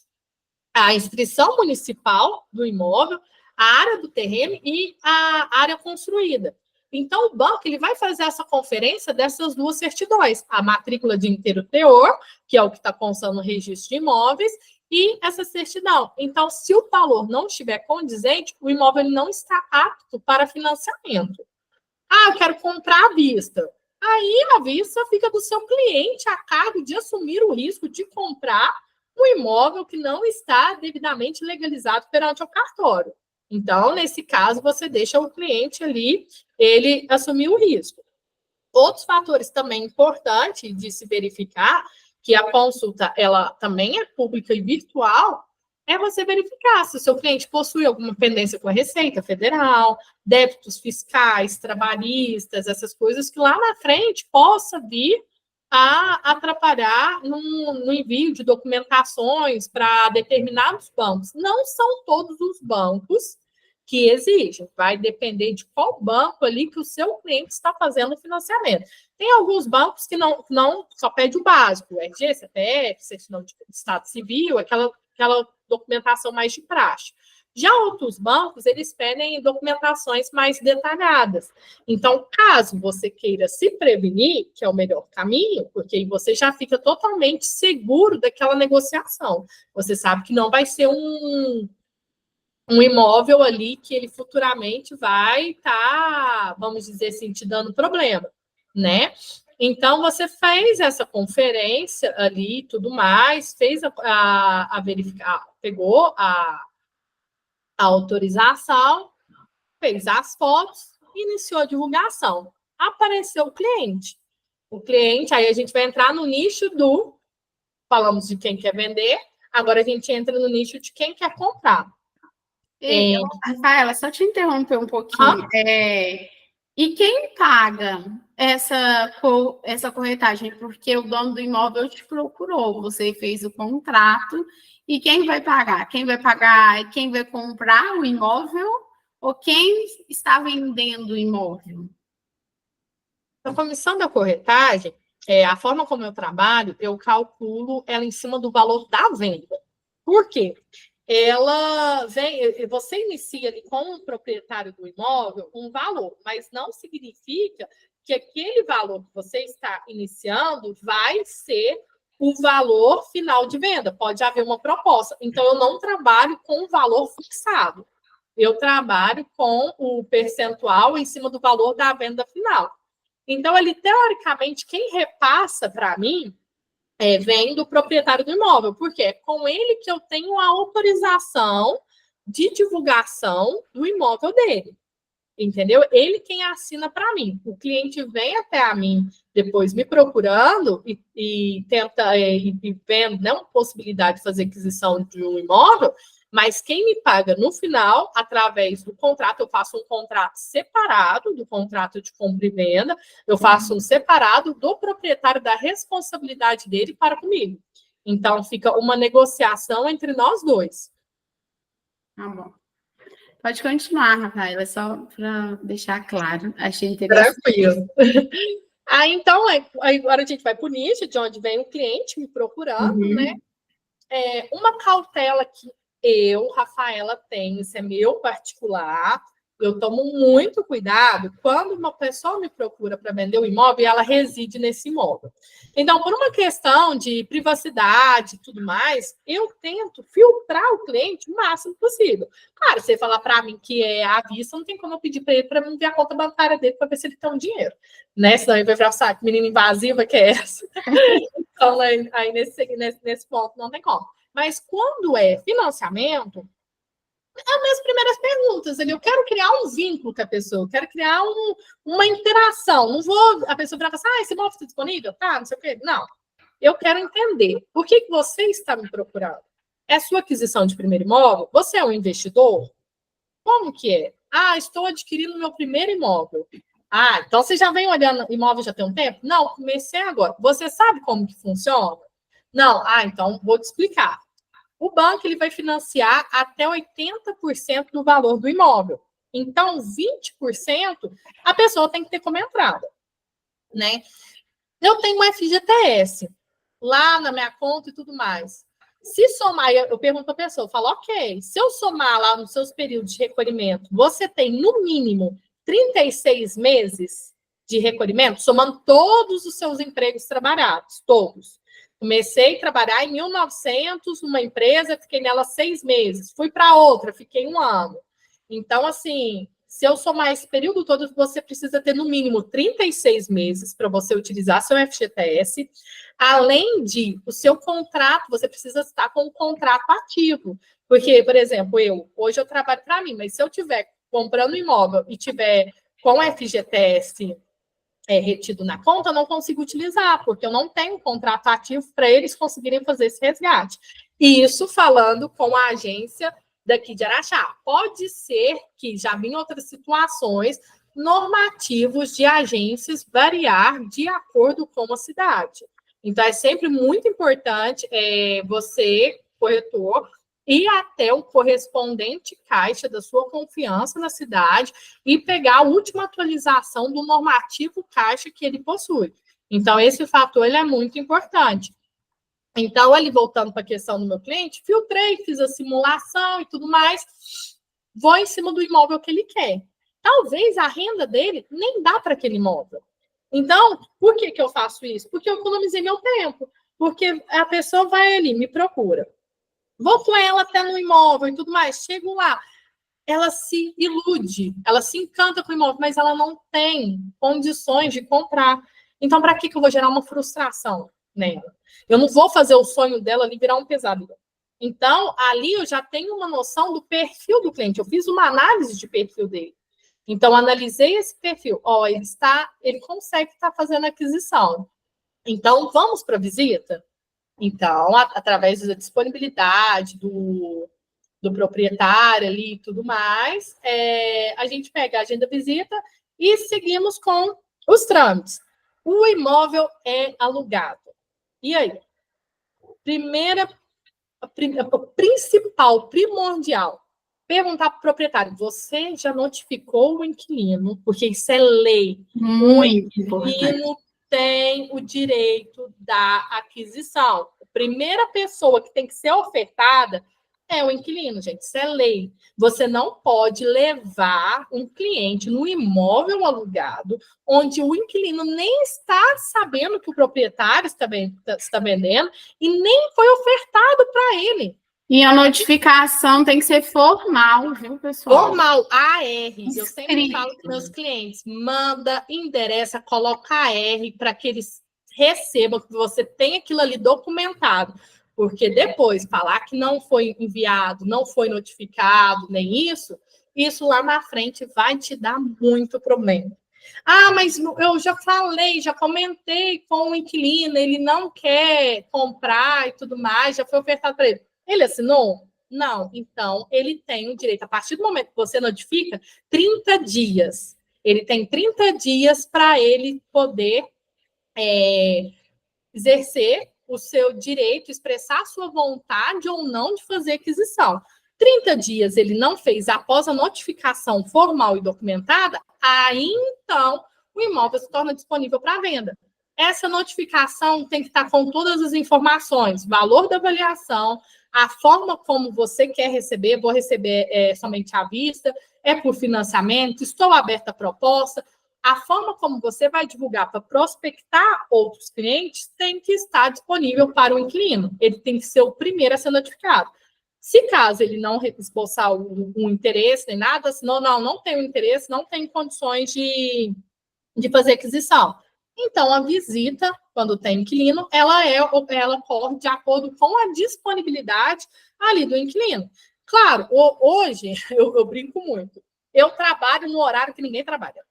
a inscrição municipal do imóvel, a área do terreno e a área construída. Então, o banco ele vai fazer essa conferência dessas duas certidões, a matrícula de inteiro teor, que é o que está constando no registro de imóveis, e essa certidão. Então, se o valor não estiver condizente, o imóvel ele não está apto para financiamento. Ah, eu quero comprar à vista. Aí, a vista fica do seu cliente a cargo de assumir o risco de comprar um imóvel que não está devidamente legalizado perante o cartório. Então, nesse caso, você deixa o cliente ali, ele assumir o risco. Outros fatores também importantes de se verificar, que a consulta ela também é pública e virtual, é você verificar se o seu cliente possui alguma pendência com a Receita Federal, débitos fiscais, trabalhistas, essas coisas que lá na frente possa vir a atrapalhar no envio de documentações para determinados bancos. Não são todos os bancos que exigem, vai depender de qual banco ali que o seu cliente está fazendo o financiamento. Tem alguns bancos que não só pede o básico, o RG, CPF, certidão de Estado Civil, aquela documentação mais de praxe. Já outros bancos, eles pedem documentações mais detalhadas. Então, caso você queira se prevenir, que é o melhor caminho, porque aí você já fica totalmente seguro daquela negociação. Você sabe que não vai ser um imóvel ali que ele futuramente vai estar, vamos dizer assim, te dando problema, né? Então, você fez essa conferência ali e tudo mais, fez a verificar, pegou a autorização, fez as fotos, iniciou a divulgação. Apareceu o cliente. O cliente, aí a gente vai entrar no nicho falamos de quem quer vender, agora a gente entra no nicho de quem quer comprar. Rafaela, só te interromper um pouquinho. E quem paga essa corretagem? Porque o dono do imóvel te procurou, você fez o contrato, e quem vai pagar? Quem vai pagar é quem vai comprar o imóvel ou quem está vendendo o imóvel? A comissão da corretagem, a forma como eu trabalho, eu calculo ela em cima do valor da venda. Por quê? Você inicia ali com o proprietário do imóvel um valor, mas não significa que aquele valor que você está iniciando vai ser o valor final de venda. Pode haver uma proposta. Então, eu não trabalho com o valor fixado. Eu trabalho com o percentual em cima do valor da venda final. Então, ele, teoricamente, quem repassa para mim vem do proprietário do imóvel, porque é com ele que eu tenho a autorização de divulgação do imóvel dele, entendeu? Ele quem assina para mim. O cliente vem até a mim, depois me procurando e tenta, e vendo, né, uma possibilidade de fazer aquisição de um imóvel, mas quem me paga no final, através do contrato, eu faço um contrato separado do contrato de compra e venda, eu faço um separado do proprietário, da responsabilidade dele para comigo. Então, fica uma negociação entre nós dois. Tá bom. Pode continuar, Rafaela, só para deixar claro. Achei interessante. Tranquilo. Então, agora a gente vai para o nicho, de onde vem o cliente me procurando, né? Uma cautela que eu, Rafaela, tenho, isso é meu particular, eu tomo muito cuidado quando uma pessoa me procura para vender o imóvel e ela reside nesse imóvel. Então, por uma questão de privacidade e tudo mais, eu tento filtrar o cliente o máximo possível. Claro, se ele falar para mim que é à vista, não tem como eu pedir para ele para ver a conta bancária dele para ver se ele tem um dinheiro, né? Senão ele vai falar, sabe, menina invasiva que é essa? Então, aí nesse ponto não tem como. Mas quando é financiamento, as minhas primeiras perguntas, eu quero criar um vínculo com a pessoa, eu quero criar uma interação. Não vou a pessoa virar e falar, esse imóvel está disponível? Tá, não sei o quê. Não. Eu quero entender por que você está me procurando. É sua aquisição de primeiro imóvel? Você é um investidor? Como que é? Estou adquirindo meu primeiro imóvel. Então você já vem olhando imóvel já tem um tempo? Não, comecei agora. Você sabe como que funciona? Não. Então vou te explicar. O banco ele vai financiar até 80% do valor do imóvel. Então, 20% a pessoa tem que ter como entrada, né? Eu tenho um FGTS lá na minha conta e tudo mais. Se somar, eu pergunto para a pessoa, eu falo, ok, se eu somar lá nos seus períodos de recolhimento, você tem no mínimo 36 meses de recolhimento, somando todos os seus empregos trabalhados, todos. Comecei a trabalhar em 1900 numa empresa, fiquei nela 6 meses. Fui para outra, fiquei 1 ano. Então, assim, se eu somar esse período todo, você precisa ter no mínimo 36 meses para você utilizar seu FGTS. Além de o seu contrato, você precisa estar com um contrato ativo. Porque, por exemplo, hoje eu trabalho para mim, mas se eu estiver comprando imóvel e tiver com FGTS retido na conta, eu não consigo utilizar, porque eu não tenho um contrato ativo para eles conseguirem fazer esse resgate. Isso falando com a agência daqui de Araxá. Pode ser que já vi em outras situações normativos de agências variar de acordo com a cidade. Então, é sempre muito importante você, corretor, ir até o correspondente caixa da sua confiança na cidade e pegar a última atualização do normativo caixa que ele possui. Então, esse fator ele é muito importante. Então, ali voltando para a questão do meu cliente, filtrei, fiz a simulação e tudo mais, vou em cima do imóvel que ele quer. Talvez a renda dele nem dá para aquele imóvel. Então, por que eu faço isso? Porque eu economizei meu tempo. Porque a pessoa vai ali, me procura. Vou com ela até no imóvel e tudo mais. Chego lá, ela se ilude, ela se encanta com o imóvel, mas ela não tem condições de comprar. Então, para que eu vou gerar uma frustração nela? Eu não vou fazer o sonho dela ali virar um pesadelo. Então, ali eu já tenho uma noção do perfil do cliente. Eu fiz uma análise de perfil dele. Então, analisei esse perfil. Ele consegue estar fazendo aquisição. Então, vamos para a visita? Então, através da disponibilidade do proprietário ali e tudo mais, a gente pega a agenda visita e seguimos com os trâmites. O imóvel é alugado. E aí? Principal, primordial, perguntar para o proprietário, você já notificou o inquilino? Porque isso é lei. Muito importante. O inquilino tem o direito da aquisição. A primeira pessoa que tem que ser ofertada é o inquilino, gente. Isso é lei. Você não pode levar um cliente no imóvel alugado, onde o inquilino nem está sabendo que o proprietário está vendendo e nem foi ofertado para ele. E a notificação tem que ser formal, viu, pessoal? Formal, AR. Eu sempre falo para meus clientes, manda, endereça, coloca AR para que eles recebam, que você tem aquilo ali documentado. Porque depois, falar que não foi enviado, não foi notificado, nem isso lá na frente vai te dar muito problema. Mas eu já falei, já comentei com o inquilino, ele não quer comprar e tudo mais, já foi ofertado para ele. Ele assinou? Não. Então, ele tem o direito, a partir do momento que você notifica, 30 dias. Ele tem 30 dias para ele poder exercer o seu direito, expressar a sua vontade ou não de fazer aquisição. 30 dias ele não fez após a notificação formal e documentada, aí então o imóvel se torna disponível para venda. Essa notificação tem que estar com todas as informações, valor da avaliação, a forma como você quer receber, vou receber somente à vista, É por financiamento? Estou aberta à proposta? A forma como você vai divulgar para prospectar outros clientes tem que estar disponível para o inquilino. Ele tem que ser o primeiro a ser notificado. Se caso ele não esboçar um interesse nem nada, senão não tem interesse, não tem condições de fazer aquisição. Então, a visita, quando tem inquilino, ela corre de acordo com a disponibilidade ali do inquilino. Claro, hoje, eu brinco muito, eu trabalho no horário que ninguém trabalha.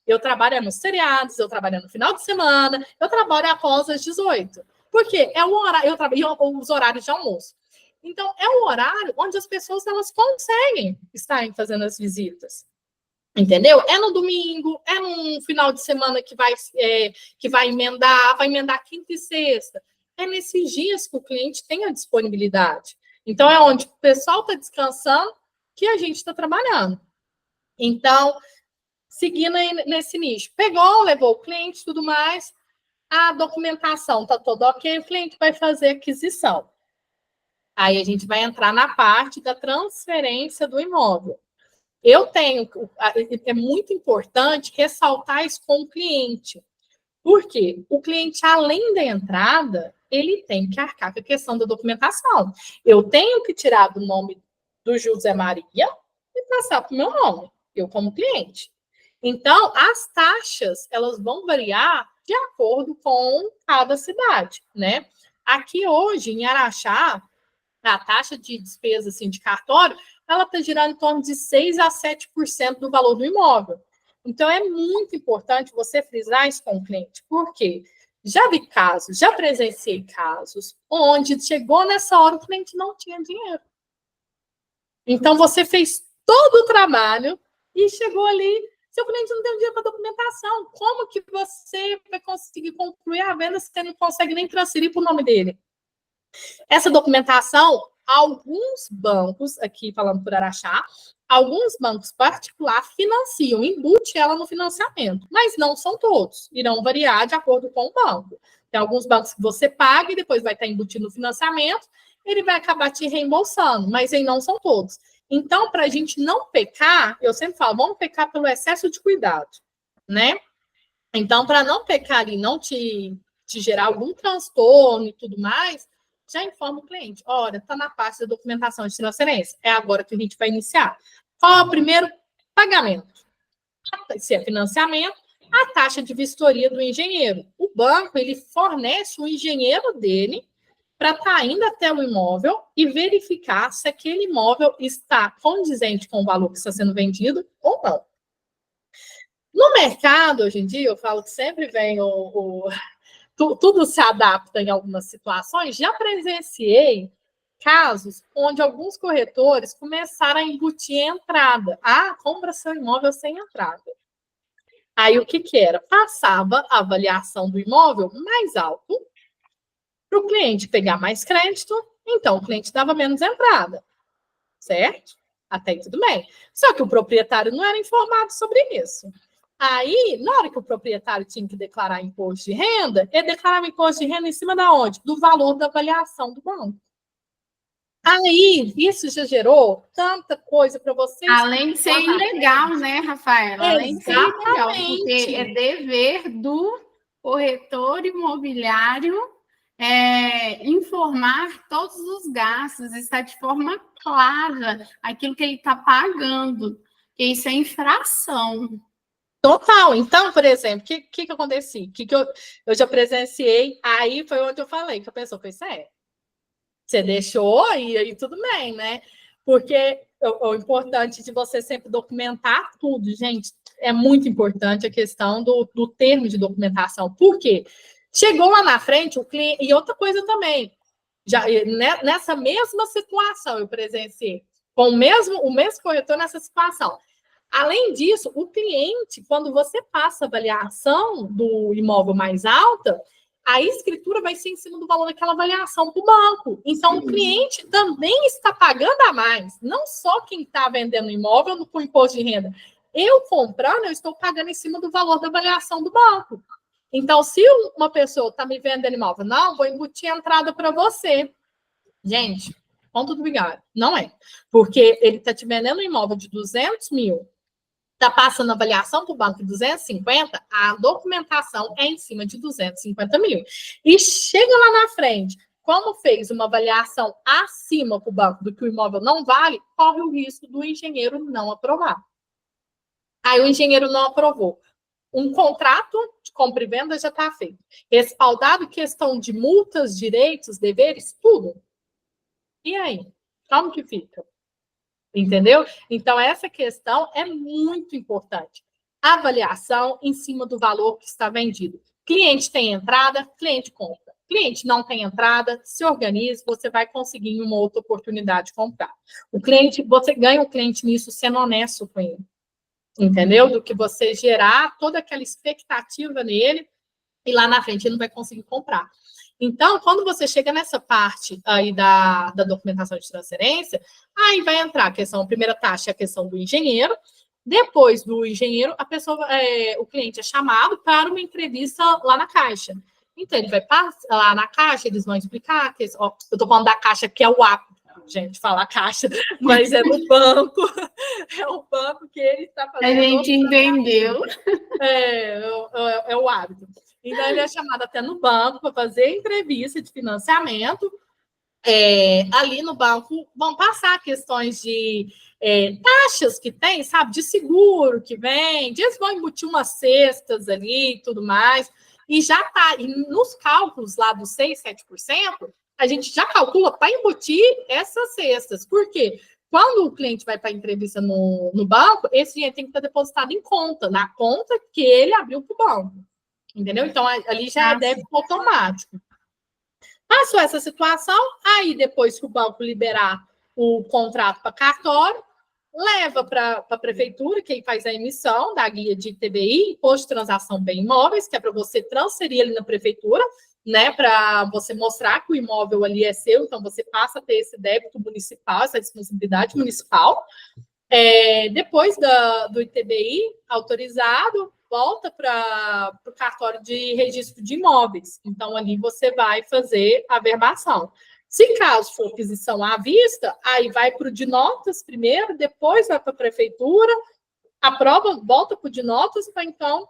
Eu trabalho nos feriados, eu trabalho no final de semana, eu trabalho após as 18. Porque é o horário, eu trabalho os horários de almoço. Então, é um horário onde as pessoas elas conseguem estarem fazendo as visitas. Entendeu? É no domingo, é num final de semana que vai emendar quinta e sexta. É nesses dias que o cliente tem a disponibilidade. Então, é onde o pessoal está descansando que a gente está trabalhando. Então, seguindo aí nesse nicho. Pegou, levou o cliente, tudo mais. A documentação está toda ok, o cliente vai fazer aquisição. Aí a gente vai entrar na parte da transferência do imóvel. É muito importante ressaltar isso com o cliente. Por quê? O cliente, além da entrada, ele tem que arcar com a questão da documentação. Eu tenho que tirar do nome do José Maria e passar para o meu nome, eu como cliente. Então, as taxas, elas vão variar de acordo com cada cidade, né? Aqui hoje, em Araxá, a taxa de despesa assim, de cartório, ela está girando em torno de 6% a 7% do valor do imóvel. Então, é muito importante você frisar isso com o cliente. Por quê? Já vi casos, já presenciei casos onde chegou nessa hora o cliente não tinha dinheiro. Então, você fez todo o trabalho e chegou ali, seu cliente não tem dinheiro para documentação. Como que você vai conseguir concluir a venda se você não consegue nem transferir para o nome dele? Essa documentação, alguns bancos, aqui falando por Araxá, alguns bancos particulares financiam, embute ela no financiamento, mas não são todos, irão variar de acordo com o banco. Tem alguns bancos que você paga e depois vai estar embutido no financiamento, ele vai acabar te reembolsando, mas aí não são todos. Então, para a gente não pecar, eu sempre falo, vamos pecar pelo excesso de cuidado, né? Então, para não pecar ali, não te gerar algum transtorno e tudo mais, já informa o cliente. Olha, está na parte da documentação de transferência. É agora que a gente vai iniciar. Qual é o primeiro pagamento? Se é financiamento, a taxa de vistoria do engenheiro. O banco, ele fornece o engenheiro dele para estar indo até o imóvel e verificar se aquele imóvel está condizente com o valor que está sendo vendido ou não. No mercado, hoje em dia, eu falo que sempre vem tudo se adapta em algumas situações. Já presenciei casos onde alguns corretores começaram a embutir a entrada. Ah, compra seu imóvel sem entrada. Aí o que era? Passava a avaliação do imóvel mais alto para o cliente pegar mais crédito, então o cliente dava menos entrada. Certo? Até aí tudo bem. Só que o proprietário não era informado sobre isso. Aí, na hora que o proprietário tinha que declarar imposto de renda, ele declarava imposto de renda em cima da onde? Do valor da avaliação do banco. Aí, isso já gerou tanta coisa para vocês. Além de ser ilegal, né, Rafaela? Além de ser ilegal, porque é dever do corretor imobiliário informar todos os gastos, está de forma clara aquilo que ele está pagando, que isso é infração. Total. Então, por exemplo, o que acontecia? Que eu já presenciei, aí foi onde eu falei, que a pessoa foi sério. Você deixou e aí tudo bem, né? Porque o importante de você sempre documentar tudo, gente, é muito importante a questão do termo de documentação. Por quê? Chegou lá na frente, o cliente. E outra coisa também, já nessa mesma situação, eu presenciei com o mesmo corretor nessa situação. Além disso, o cliente, quando você passa a avaliação do imóvel mais alta, a escritura vai ser em cima do valor daquela avaliação para o banco. Então, o cliente também está pagando a mais. Não só quem está vendendo imóvel com imposto de renda. Eu comprando, eu estou pagando em cima do valor da avaliação do banco. Então, se uma pessoa está me vendendo imóvel, não, vou embutir a entrada para você. Gente, Ponto do vigário. Não é. Porque ele está te vendendo um imóvel de 200 mil, está passando a avaliação para o banco de 250, a documentação é em cima de 250 mil. E chega lá na frente, como fez uma avaliação acima para o banco do que o imóvel não vale, corre o risco do engenheiro não aprovar. Aí o engenheiro não aprovou. Um contrato de compra e venda já está feito. Respaldado questão de multas, direitos, deveres, tudo. E aí? Como que fica? Entendeu? Então, essa questão é muito importante. Avaliação em cima do valor que está vendido. Cliente tem entrada, cliente compra. Cliente não tem entrada, se organize, você vai conseguir em uma outra oportunidade comprar. O cliente, você ganha o cliente nisso sendo honesto com ele. Entendeu? Do que você gerar toda aquela expectativa nele e lá na frente ele não vai conseguir comprar. Então, quando você chega nessa parte aí da documentação de transferência, aí vai entrar a questão, a primeira taxa é a questão do engenheiro. Depois do engenheiro, o cliente é chamado para uma entrevista lá na Caixa. Então, ele vai passar lá na Caixa, eles vão explicar, eu estou falando da Caixa, que é o hábito, gente, falar Caixa, mas é no banco, é o banco que ele está fazendo. A gente entendeu. É o hábito. Então, ele é chamado até no banco para fazer entrevista de financiamento. Ali no banco vão passar questões de taxas que tem, sabe, de seguro que vem, eles vão embutir umas cestas ali e tudo mais, e já está, e nos cálculos lá dos 6%, 7%, a gente já calcula para embutir essas cestas. Por quê? Quando o cliente vai para a entrevista no banco, esse dinheiro tem que estar depositado em conta, na conta que ele abriu para o banco. Entendeu? Então, ali já é débito automático. Passou essa situação, aí depois que o banco liberar o contrato para cartório, leva para a prefeitura, quem faz a emissão da guia de ITBI, Imposto de Transação Bem Imóveis, que é para você transferir ele na prefeitura, né, para você mostrar que o imóvel ali é seu, então você passa a ter esse débito municipal, essa responsabilidade municipal. Depois do ITBI autorizado, volta para o cartório de registro de imóveis. Então, ali você vai fazer a verbação. Se caso for aquisição à vista, aí vai para o de notas primeiro, depois vai para a prefeitura, aprova, volta para o de notas, para então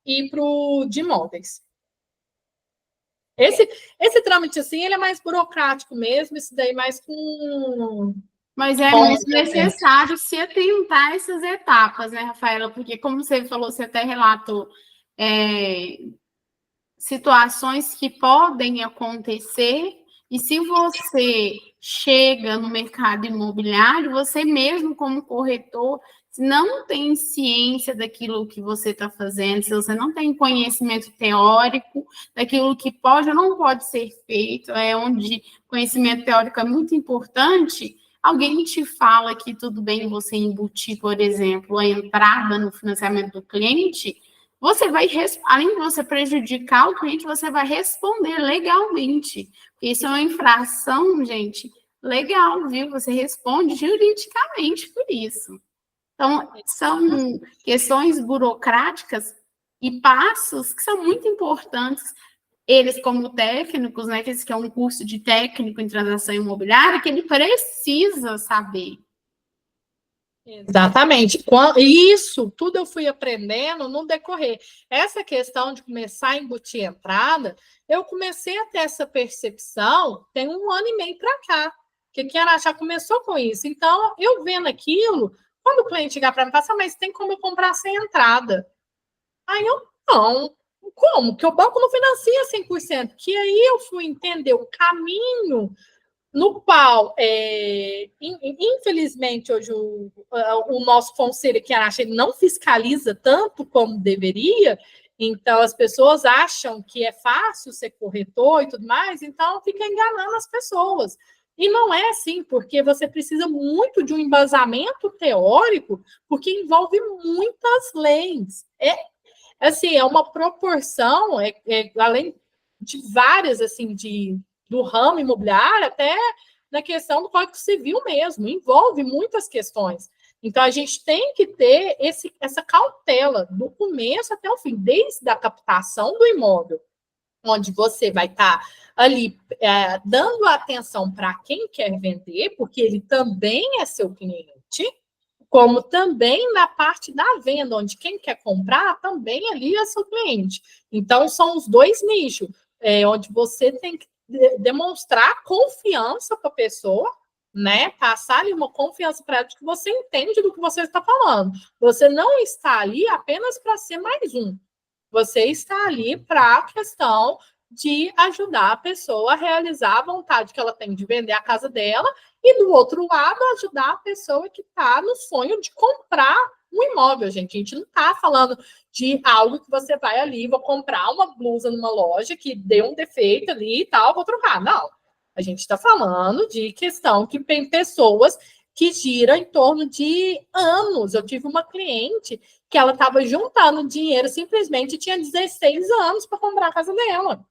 ir para o de imóveis. Esse trâmite, assim, ele é mais burocrático mesmo, esse daí mais com... Mas é muito necessário se atentar a essas etapas, né, Rafaela? Porque, como você falou, você até relatou situações que podem acontecer, e se você chega no mercado imobiliário, você mesmo, como corretor, se não tem ciência daquilo que você está fazendo, se você não tem conhecimento teórico daquilo que pode ou não pode ser feito, onde conhecimento teórico é muito importante, alguém te fala que tudo bem você embutir, por exemplo, a entrada no financiamento do cliente, você vai, além de você prejudicar o cliente, você vai responder legalmente. Isso é uma infração, gente, legal, viu? Você responde juridicamente por isso. Então, são questões burocráticas e passos que são muito importantes. Eles, como técnicos, né, que esse que é um curso de técnico em transação imobiliária, que ele precisa saber. Exatamente. Isso tudo eu fui aprendendo no decorrer. Essa questão de começar a embutir entrada, eu comecei a ter essa percepção tem 1 ano e meio para cá, que quem já começou com isso. Então, eu vendo aquilo, quando o cliente chegar para mim e falar, mas tem como eu comprar sem entrada? Aí eu, não. Como? Que o banco não financia 100%. Que aí eu fui entender o caminho no qual, infelizmente, hoje o nosso conselho que acha ele não fiscaliza tanto como deveria, então as pessoas acham que é fácil ser corretor e tudo mais, então fica enganando as pessoas. E não é assim, porque você precisa muito de um embasamento teórico, porque envolve muitas leis. Assim, é uma proporção, além de várias, assim, do ramo imobiliário, até na questão do Código Civil mesmo, envolve muitas questões. Então, a gente tem que ter essa cautela do começo até o fim, desde a captação do imóvel, onde você vai estar ali dando atenção para quem quer vender, porque ele também é seu cliente, como também na parte da venda, onde quem quer comprar também ali é seu cliente. Então, são os dois nichos, onde você tem que demonstrar confiança para a pessoa, né? Passar ali uma confiança para ela de que você entende do que você está falando. Você não está ali apenas para ser mais um. Você está ali para a questão de ajudar a pessoa a realizar a vontade que ela tem de vender a casa dela e, do outro lado, ajudar a pessoa que está no sonho de comprar um imóvel, gente. A gente não está falando de algo que você vai ali, vou comprar uma blusa numa loja que deu um defeito ali e tal, vou trocar. Não. A gente está falando de questão que tem pessoas que giram em torno de anos. Eu tive uma cliente que ela estava juntando dinheiro, simplesmente tinha 16 anos para comprar a casa dela.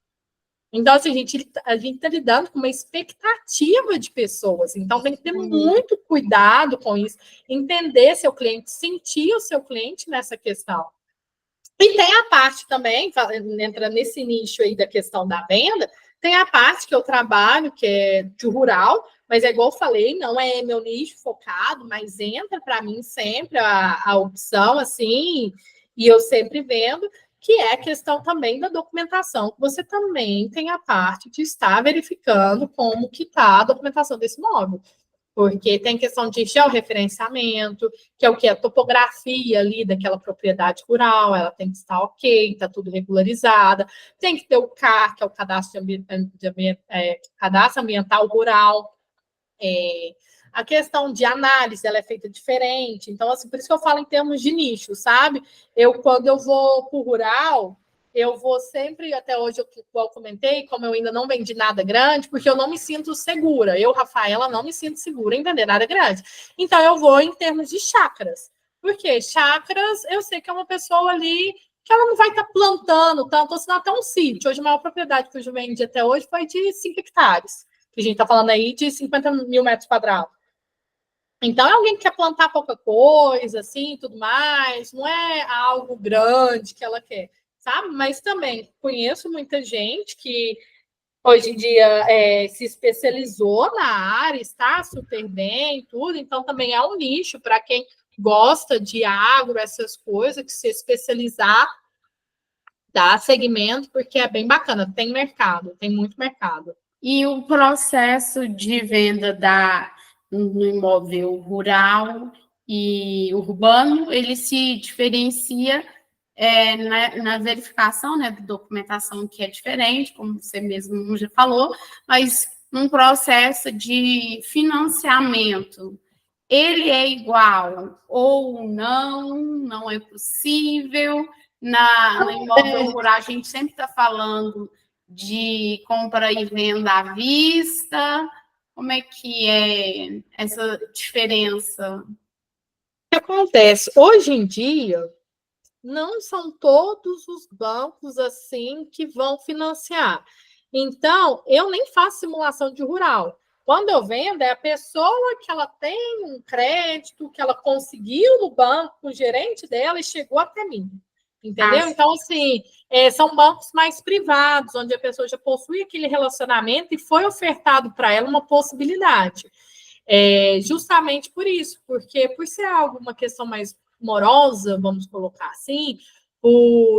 Então, assim, a gente está lidando com uma expectativa de pessoas. Então, tem que ter muito cuidado com isso, entender seu cliente, sentir o seu cliente nessa questão. E tem a parte também, entra nesse nicho aí da questão da venda, tem a parte que eu trabalho, que é de rural, mas é igual eu falei, não é meu nicho focado, mas entra para mim sempre a opção, assim, e eu sempre vendo, que é a questão também da documentação, que você também tem a parte de estar verificando como que está a documentação desse imóvel. Porque tem questão de georreferenciamento, que é o que? A topografia ali daquela propriedade rural, ela tem que estar ok, está tudo regularizada. Tem que ter o CAR, que é o Cadastro Ambiental Rural. A questão de análise, ela é feita diferente. Então, assim, por isso que eu falo em termos de nicho, sabe? Quando eu vou para o rural, eu vou sempre, até hoje, eu comentei, como eu ainda não vendi nada grande, porque eu não me sinto segura. Eu, Rafaela, não me sinto segura em vender nada grande. Então, eu vou em termos de chácaras. Porque chácaras, eu sei que é uma pessoa ali que ela não vai estar plantando tanto, ou senão até um sítio. Hoje, a maior propriedade que eu vendi até hoje foi de 5 hectares. Que a gente está falando aí de 50 mil metros quadrados. Então, é alguém que quer plantar pouca coisa, assim, tudo mais. Não é algo grande que ela quer, sabe? Mas também conheço muita gente que hoje em dia se especializou na área, está super bem, tudo. Então, também é um nicho para quem gosta de agro, essas coisas, que se especializar, dá segmento, porque é bem bacana. Tem mercado, tem muito mercado. E o processo de venda no imóvel rural e urbano, ele se diferencia na verificação, né, da documentação, que é diferente, como você mesmo já falou, mas num processo de financiamento, ele é igual ou não é possível. No imóvel rural, a gente sempre está falando de compra e venda à vista. Como é que é essa diferença? O que acontece? Hoje em dia, não são todos os bancos assim que vão financiar. Então, eu nem faço simulação de rural. Quando eu vendo, é a pessoa que ela tem um crédito, que ela conseguiu no banco, o gerente dela, e chegou até mim. Entendeu? Então, assim, são bancos mais privados, onde a pessoa já possui aquele relacionamento e foi ofertado para ela uma possibilidade. Justamente por isso, porque por ser uma questão mais morosa, vamos colocar assim,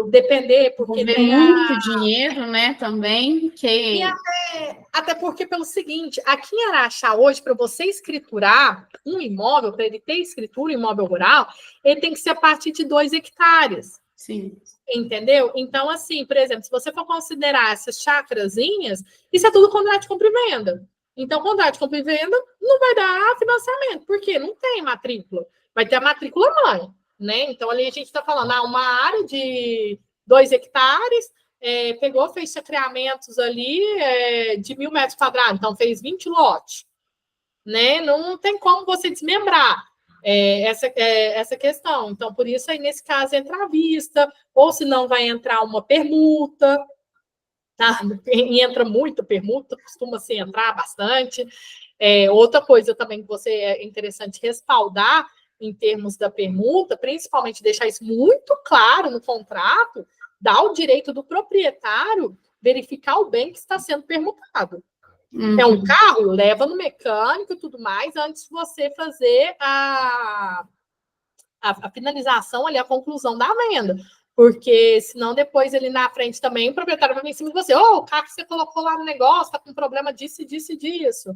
depender, porque tem muito dinheiro, né, também, e até porque pelo seguinte, aqui em Araxá hoje, para você escriturar um imóvel, para ele ter escritura, um imóvel rural, ele tem que ser a partir de 2 hectares. Sim. Entendeu? Então, assim, por exemplo, se você for considerar essas chacrazinhas, isso é tudo contrato de compra e venda. Então, contrato de compra e venda não vai dar financiamento, porque não tem matrícula. Vai ter a matrícula mãe, né? Então, ali a gente está falando, uma área de 2 hectares, fez chacreamentos ali de 1.000 metros quadrados, então fez 20 lotes, né? Não tem como você desmembrar essa questão. Então, por isso, aí, nesse caso, entra a vista, ou se não, vai entrar uma permuta, tá? E entra muito permuta, costuma-se entrar bastante. Outra coisa também que é interessante respaldar em termos da permuta, principalmente deixar isso muito claro no contrato, dá o direito do proprietário verificar o bem que está sendo permutado. Uhum. É um carro, leva no mecânico e tudo mais, antes de você fazer a finalização ali, a conclusão da venda. Porque senão depois ele na frente também, o proprietário vai vir em cima de você. O carro que você colocou lá no negócio está com problema disso, disso e disso.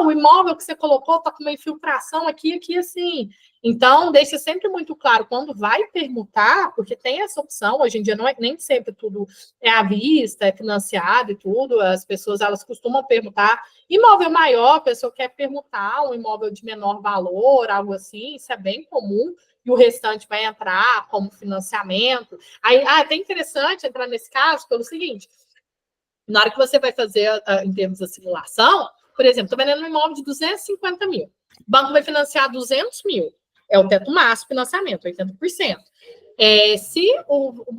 O imóvel que você colocou está com uma infiltração aqui, assim. Então, deixa sempre muito claro quando vai permutar, porque tem essa opção. Hoje em dia, nem sempre tudo é à vista, é financiado e tudo. As pessoas, elas costumam permutar. Imóvel maior, a pessoa quer permutar um imóvel de menor valor, algo assim. Isso é bem comum. E o restante vai entrar como financiamento. Aí, é até interessante entrar nesse caso pelo seguinte, na hora que você vai fazer, em termos da simulação, por exemplo, estou vendendo um imóvel de 250 mil. O banco vai financiar 200 mil. É o teto máximo de financiamento, 80%. Se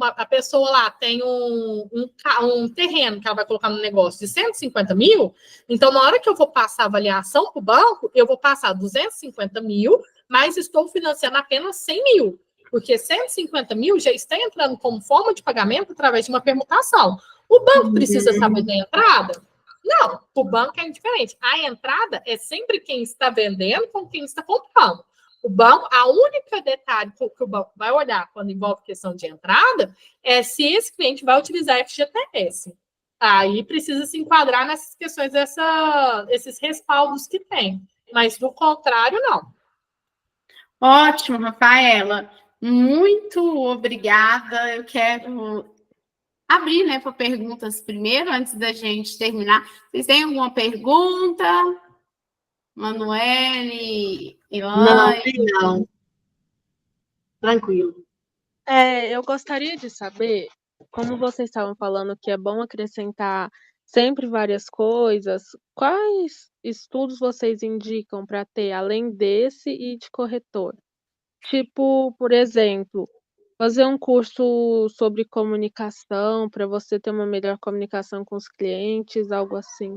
a pessoa lá tem um terreno que ela vai colocar no negócio de 150 mil, então, na hora que eu vou passar a avaliação para o banco, eu vou passar 250 mil, mas estou financiando apenas 100 mil, porque 150 mil já está entrando como forma de pagamento através de uma permutação. O banco precisa saber da entrada? Não, o banco é indiferente. A entrada é sempre quem está vendendo com quem está comprando. O banco, a única detalhe que o banco vai olhar quando envolve questão de entrada é se esse cliente vai utilizar FGTS. Aí precisa se enquadrar nessas questões, esses respaldos que tem. Mas, do contrário, não. Ótimo, Rafaela. Muito obrigada. Eu quero abrir, né, para perguntas primeiro, antes da gente terminar. Vocês têm alguma pergunta? Manuele, Elaine? Não. Tranquilo. Eu gostaria de saber, como vocês estavam falando que é bom acrescentar sempre várias coisas, quais estudos vocês indicam para ter, além desse e de corretor? Tipo, por exemplo, fazer um curso sobre comunicação para você ter uma melhor comunicação com os clientes, algo assim.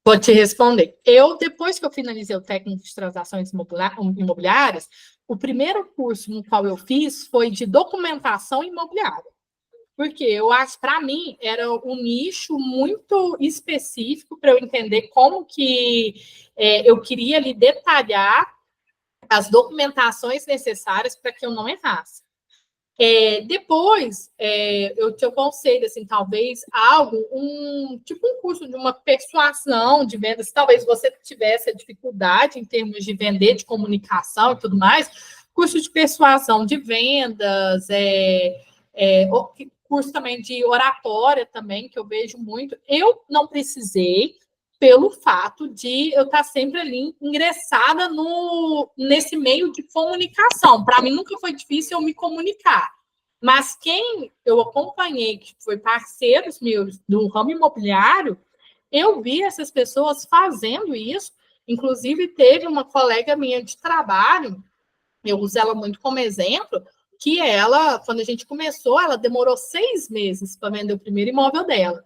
Vou te responder. Depois que eu finalizei o técnico de transações imobiliárias, o primeiro curso no qual eu fiz foi de documentação imobiliária. Porque eu acho, para mim, era um nicho muito específico para eu entender como que eu queria ali detalhar as documentações necessárias para que eu não errasse. Depois, eu te aconselho, assim, talvez tipo um curso de uma persuasão de vendas, talvez você tivesse dificuldade em termos de vender, de comunicação e tudo mais, curso de persuasão de vendas, curso também de oratória também, que eu vejo muito. Eu não precisei, pelo fato de eu estar sempre ali ingressada nesse meio de comunicação. Para mim, nunca foi difícil eu me comunicar. Mas quem eu acompanhei, que foi parceiros meus do ramo imobiliário, eu vi essas pessoas fazendo isso. Inclusive, teve uma colega minha de trabalho, eu uso ela muito como exemplo, que ela, quando a gente começou, ela demorou 6 meses para vender o primeiro imóvel dela.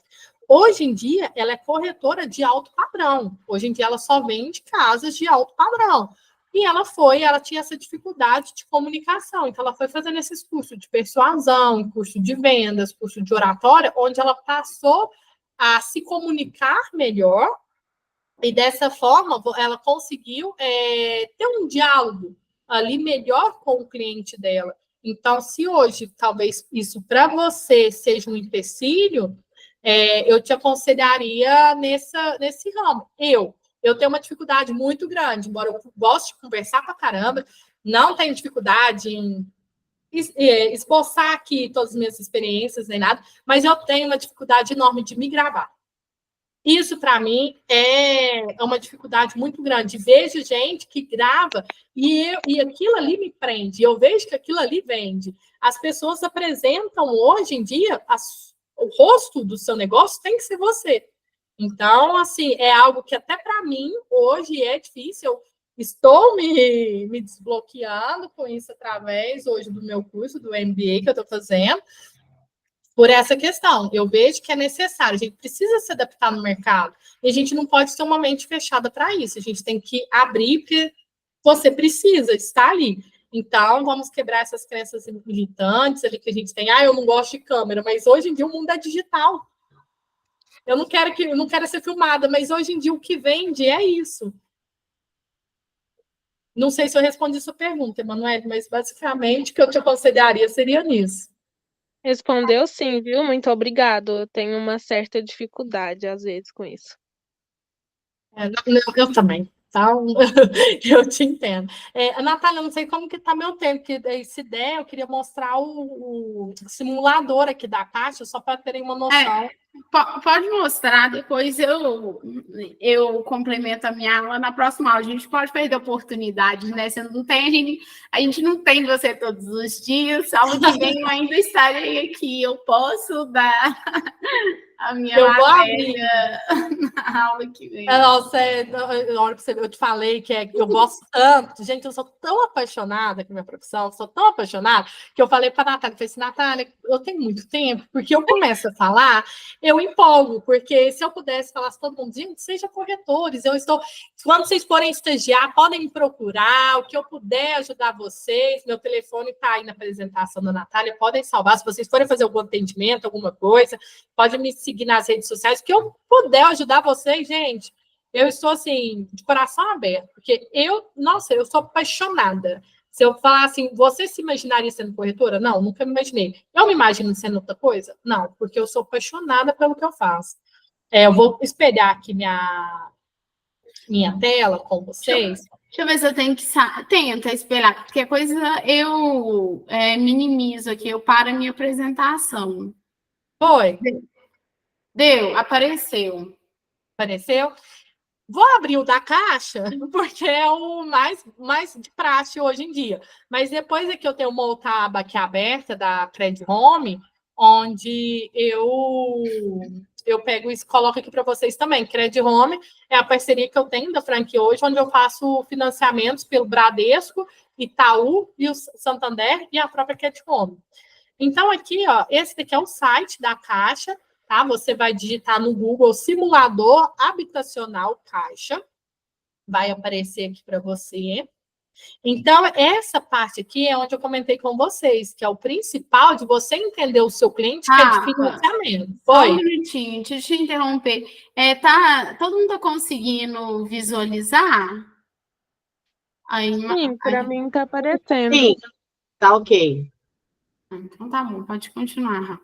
Hoje em dia, ela é corretora de alto padrão. Hoje em dia, ela só vende casas de alto padrão. E ela tinha essa dificuldade de comunicação. Então, ela foi fazendo esses cursos de persuasão, curso de vendas, curso de oratória, onde ela passou a se comunicar melhor. E, dessa forma, ela conseguiu ter um diálogo ali melhor com o cliente dela. Então, se hoje, talvez, isso para você seja um empecilho, eu te aconselharia nesse ramo. Eu tenho uma dificuldade muito grande, embora eu goste de conversar pra caramba, não tenho dificuldade em esboçar aqui todas as minhas experiências, nem nada, mas eu tenho uma dificuldade enorme de me gravar. Isso, para mim, é uma dificuldade muito grande. Vejo gente que grava e aquilo ali me prende, eu vejo que aquilo ali vende. As pessoas apresentam hoje em dia o rosto do seu negócio tem que ser você. Então, assim, é algo que até para mim hoje é difícil. Eu estou me desbloqueando com isso através hoje do meu curso, do MBA que eu estou fazendo, por essa questão. Eu vejo que é necessário, a gente precisa se adaptar no mercado. E a gente não pode ter uma mente fechada para isso. A gente tem que abrir, porque você precisa estar ali. Então, vamos quebrar essas crenças limitantes ali que a gente tem. Eu não gosto de câmera, mas hoje em dia o mundo é digital. Eu não quero ser filmada, mas hoje em dia o que vende é isso. Não sei se eu respondi sua pergunta, Emanuele, mas basicamente o que eu te aconselharia seria nisso. Respondeu sim, viu? Muito obrigado. Eu tenho uma certa dificuldade, às vezes, com isso. Eu também, tá? Eu te entendo. Natália, eu não sei como que tá meu tempo, que se der, eu queria mostrar o simulador aqui da Caixa, só para terem uma noção. Pode mostrar, depois eu complemento a minha aula na próxima aula. A gente pode perder oportunidades, né? A gente não tem você todos os dias. Aula que vem eu ainda estarei aqui. Eu posso dar a minha matéria na aula que vem. Nossa, eu te falei que eu gosto tanto. Gente, eu sou tão apaixonada com a minha profissão, sou tão apaixonada, que eu falei para a Natália, falei assim, Natália, eu tenho muito tempo, porque eu começo a falar, eu empolgo, porque se eu pudesse falar para todo mundo, gente, seja corretores, quando vocês forem estagiar, podem me procurar, o que eu puder ajudar vocês, meu telefone está aí na apresentação da Natália, podem salvar, se vocês forem fazer algum atendimento, alguma coisa, pode me seguir nas redes sociais, que eu puder ajudar vocês, gente, eu estou, assim, de coração aberto, porque eu sou apaixonada. Se eu falar assim, você se imaginaria sendo corretora? Não, nunca me imaginei. Eu me imagino sendo outra coisa? Não, porque eu sou apaixonada pelo que eu faço. Eu vou espelhar aqui minha tela com vocês. Deixa eu ver se eu tenho que... Tenta espelhar, porque a coisa eu minimizo aqui, eu paro a minha apresentação. Foi? Deu, apareceu. Apareceu? Vou abrir o da Caixa, porque é o mais de praxe hoje em dia. Mas depois aqui eu tenho uma outra aba aqui aberta da Credit Home, onde eu pego isso e coloco aqui para vocês também. Credit Home é a parceria que eu tenho da Franquia hoje, onde eu faço financiamentos pelo Bradesco, Itaú e o Santander e a própria Credit Home. Então, aqui, ó, esse daqui é o site da Caixa, tá? Você vai digitar no Google simulador habitacional Caixa. Vai aparecer aqui para você. Então, essa parte aqui é onde eu comentei com vocês, que é o principal de você entender o seu cliente, que é de financiamento. Só um minutinho, deixa eu te interromper. Todo mundo está conseguindo visualizar? Sim, para mim está aparecendo. Sim, tá ok. Então tá bom, pode continuar.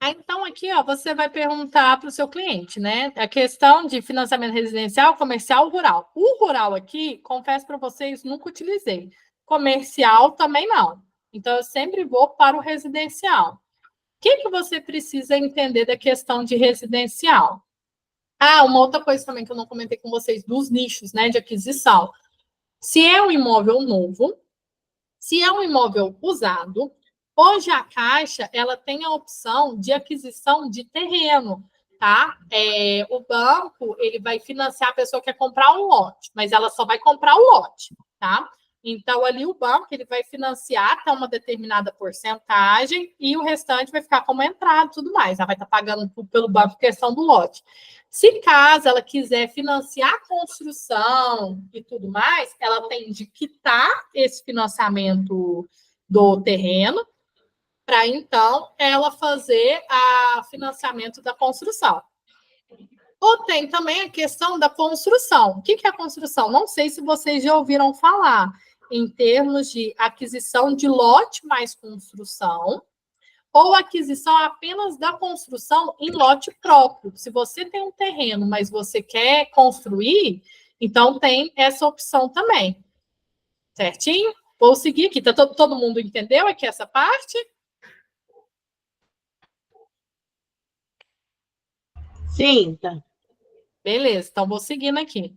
Então, aqui, ó, você vai perguntar para o seu cliente, né? A questão de financiamento residencial, comercial, rural. O rural aqui, confesso para vocês, nunca utilizei. Comercial também não. Então, eu sempre vou para o residencial. O que você precisa entender da questão de residencial? Uma outra coisa também que eu não comentei com vocês, dos nichos, né, de aquisição. Se é um imóvel novo, se é um imóvel usado, hoje a Caixa ela tem a opção de aquisição de terreno, tá? O banco ele vai financiar a pessoa que quer comprar um lote, mas ela só vai comprar o lote, tá? Então, ali o banco ele vai financiar até uma determinada porcentagem e o restante vai ficar como entrada e tudo mais. Ela vai estar pagando pelo banco questão do lote. Se caso ela quiser financiar a construção e tudo mais, ela tem de quitar esse financiamento do terreno para, então, ela fazer o financiamento da construção. Ou tem também a questão da construção. O que é a construção? Não sei se vocês já ouviram falar em termos de aquisição de lote mais construção ou aquisição apenas da construção em lote próprio. Se você tem um terreno, mas você quer construir, então tem essa opção também. Certinho? Vou seguir aqui. Todo mundo entendeu aqui essa parte? Sim, tá. Beleza, então vou seguindo aqui.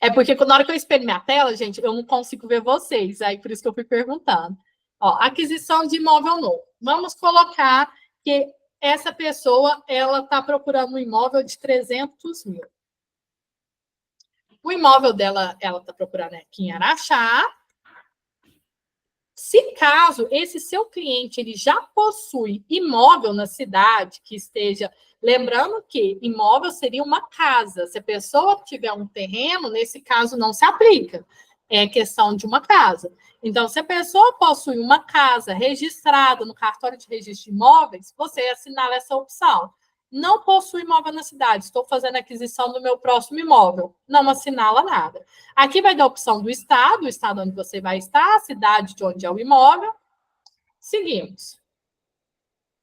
É porque na hora que eu espelho minha tela, gente, eu não consigo ver vocês. Aí por isso que eu fui perguntando. Ó, aquisição de imóvel novo. Vamos colocar que essa pessoa ela está procurando um imóvel de 300 mil. O imóvel dela, ela está procurando aqui em Araxá. Se caso esse seu cliente ele já possui imóvel na cidade que esteja... Lembrando que imóvel seria uma casa. Se a pessoa tiver um terreno, nesse caso não se aplica. é questão de uma casa. Então, se a pessoa possui uma casa registrada no cartório de registro de imóveis, você assinala essa opção. Não possui imóvel na cidade, estou fazendo aquisição do meu próximo imóvel. Não assinala nada. Aqui vai dar a opção do estado, o estado onde você vai estar, a cidade de onde é o imóvel. Seguimos.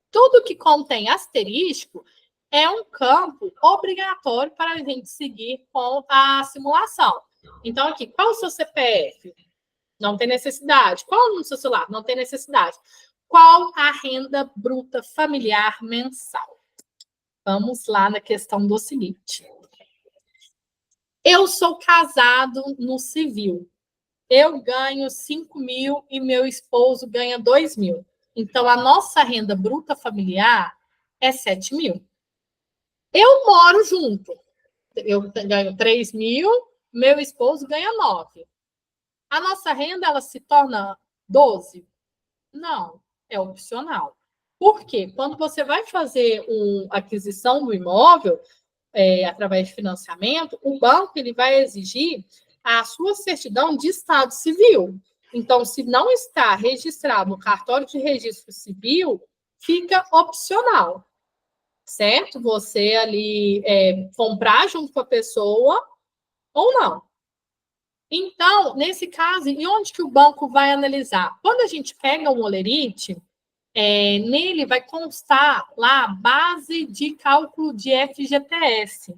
Tudo que contém asterisco é um campo obrigatório para a gente seguir com a simulação. Então, aqui, qual o seu CPF? Não tem necessidade. Qual no seu celular? Não tem necessidade. Qual a renda bruta familiar mensal? Vamos lá na questão do seguinte. Eu sou casado no civil. Eu ganho 5 mil e meu esposo ganha 2 mil. Então, a nossa renda bruta familiar é 7 mil. Eu moro junto. Eu ganho 3 mil, meu esposo ganha 9. A nossa renda, ela se torna 12? Não, é opcional. Por quê? Quando você vai fazer a aquisição do imóvel, através de financiamento, o banco ele vai exigir a sua certidão de estado civil. Então, se não está registrado no cartório de registro civil, fica opcional, certo? Você ali comprar junto com a pessoa ou não. Então, nesse caso, e onde que o banco vai analisar? Quando a gente pega um olerite, nele vai constar lá a base de cálculo de FGTS.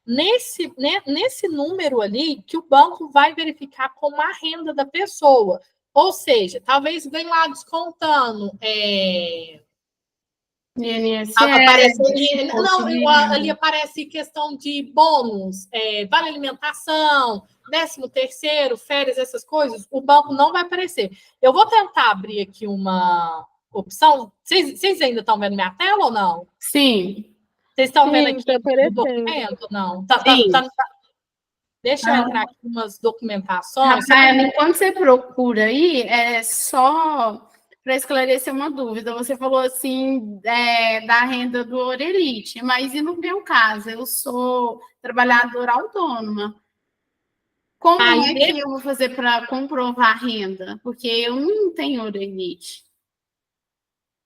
Nesse número ali, que o banco vai verificar como a renda da pessoa. Ou seja, talvez venha lá descontando. Ali aparece questão de bônus, vale alimentação, 13º, férias, essas coisas. O banco não vai aparecer. Eu vou tentar abrir aqui uma opção. Vocês ainda estão vendo minha tela ou não? Sim. Vocês estão vendo aqui tá o documento? Não. Deixa eu entrar aqui em umas documentações. Rafael, enquanto você procura aí, é só para esclarecer uma dúvida. Você falou assim da renda do olerite, mas e no meu caso? Eu sou trabalhadora autônoma. Como é que eu vou fazer para comprovar a renda? Porque eu não tenho olerite.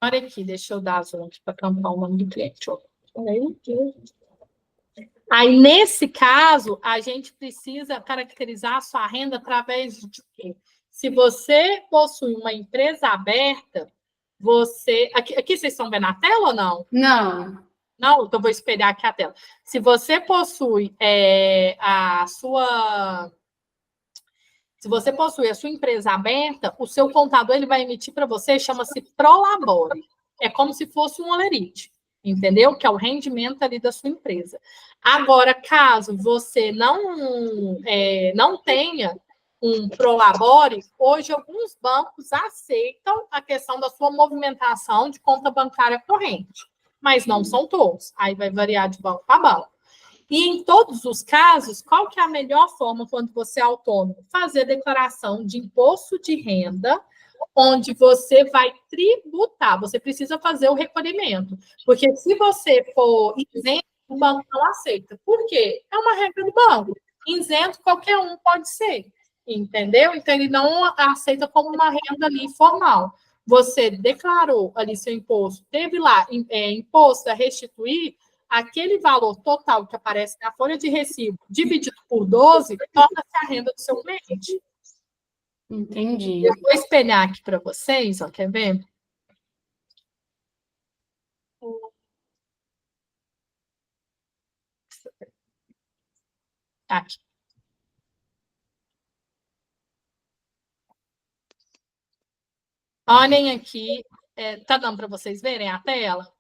Olha aqui, deixa eu dar a zona aqui para tampar o nome do cliente. Aí, nesse caso, a gente precisa caracterizar a sua renda através de quê? Se você possui uma empresa aberta, você... Aqui vocês estão vendo a tela ou não? Não. Não? Então, vou espelhar aqui a tela. Se você possui a sua... Se você possui a sua empresa aberta, o seu contador ele vai emitir para você, chama-se Prolabore. É como se fosse um olerite, entendeu? Que é o rendimento ali da sua empresa. Agora, caso você não tenha um Prolabore, hoje alguns bancos aceitam a questão da sua movimentação de conta bancária corrente, mas não são todos. Aí vai variar de banco para banco. E em todos os casos, qual que é a melhor forma quando você é autônomo? Fazer declaração de imposto de renda, onde você vai tributar. Você precisa fazer o recolhimento. Porque se você for isento, o banco não aceita. Por quê? É uma regra do banco. Isento, qualquer um pode ser. Entendeu? Então, ele não aceita como uma renda ali formal. Você declarou ali seu imposto, teve lá imposto a restituir, aquele valor total que aparece na folha de recibo, dividido por 12, torna-se a renda do seu cliente. Entendi. Eu vou espelhar aqui para vocês, ó, quer ver? Aqui. Olhem aqui. Tá dando para vocês verem a tela?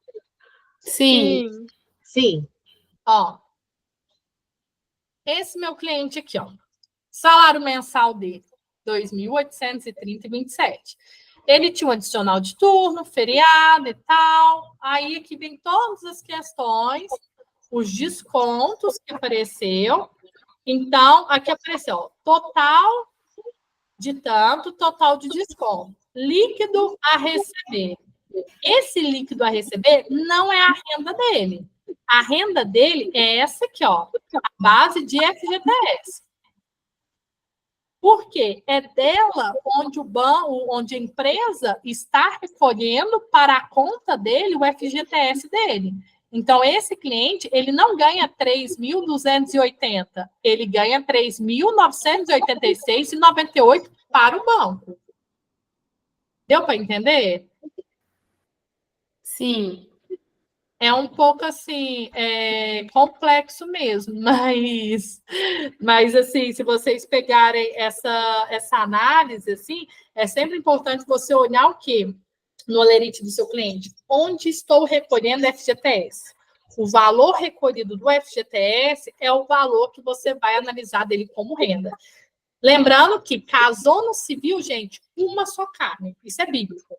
Sim. Sim. Ó. Esse meu cliente aqui, ó. Salário mensal dele, R$ 2.830,27. Ele tinha um adicional de turno, feriado e tal. Aí aqui vem todas as questões, os descontos que apareceu. Então, aqui apareceu, ó, total de tanto, total de desconto. Líquido a receber. Esse líquido a receber não é a renda dele. A renda dele é essa aqui, ó, a base de FGTS. Por quê? É dela onde o banco, onde a empresa está recolhendo para a conta dele o FGTS dele. Então, esse cliente, ele não ganha 3.280, ele ganha 3.986,98 para o banco. Deu para entender? Sim. É um pouco assim, complexo mesmo, mas assim, se vocês pegarem essa análise, assim, é sempre importante você olhar o quê? No holerite do seu cliente. Onde estou recolhendo FGTS? O valor recolhido do FGTS é o valor que você vai analisar dele como renda. Lembrando que casou no civil, gente, uma só carne. Isso é bíblico.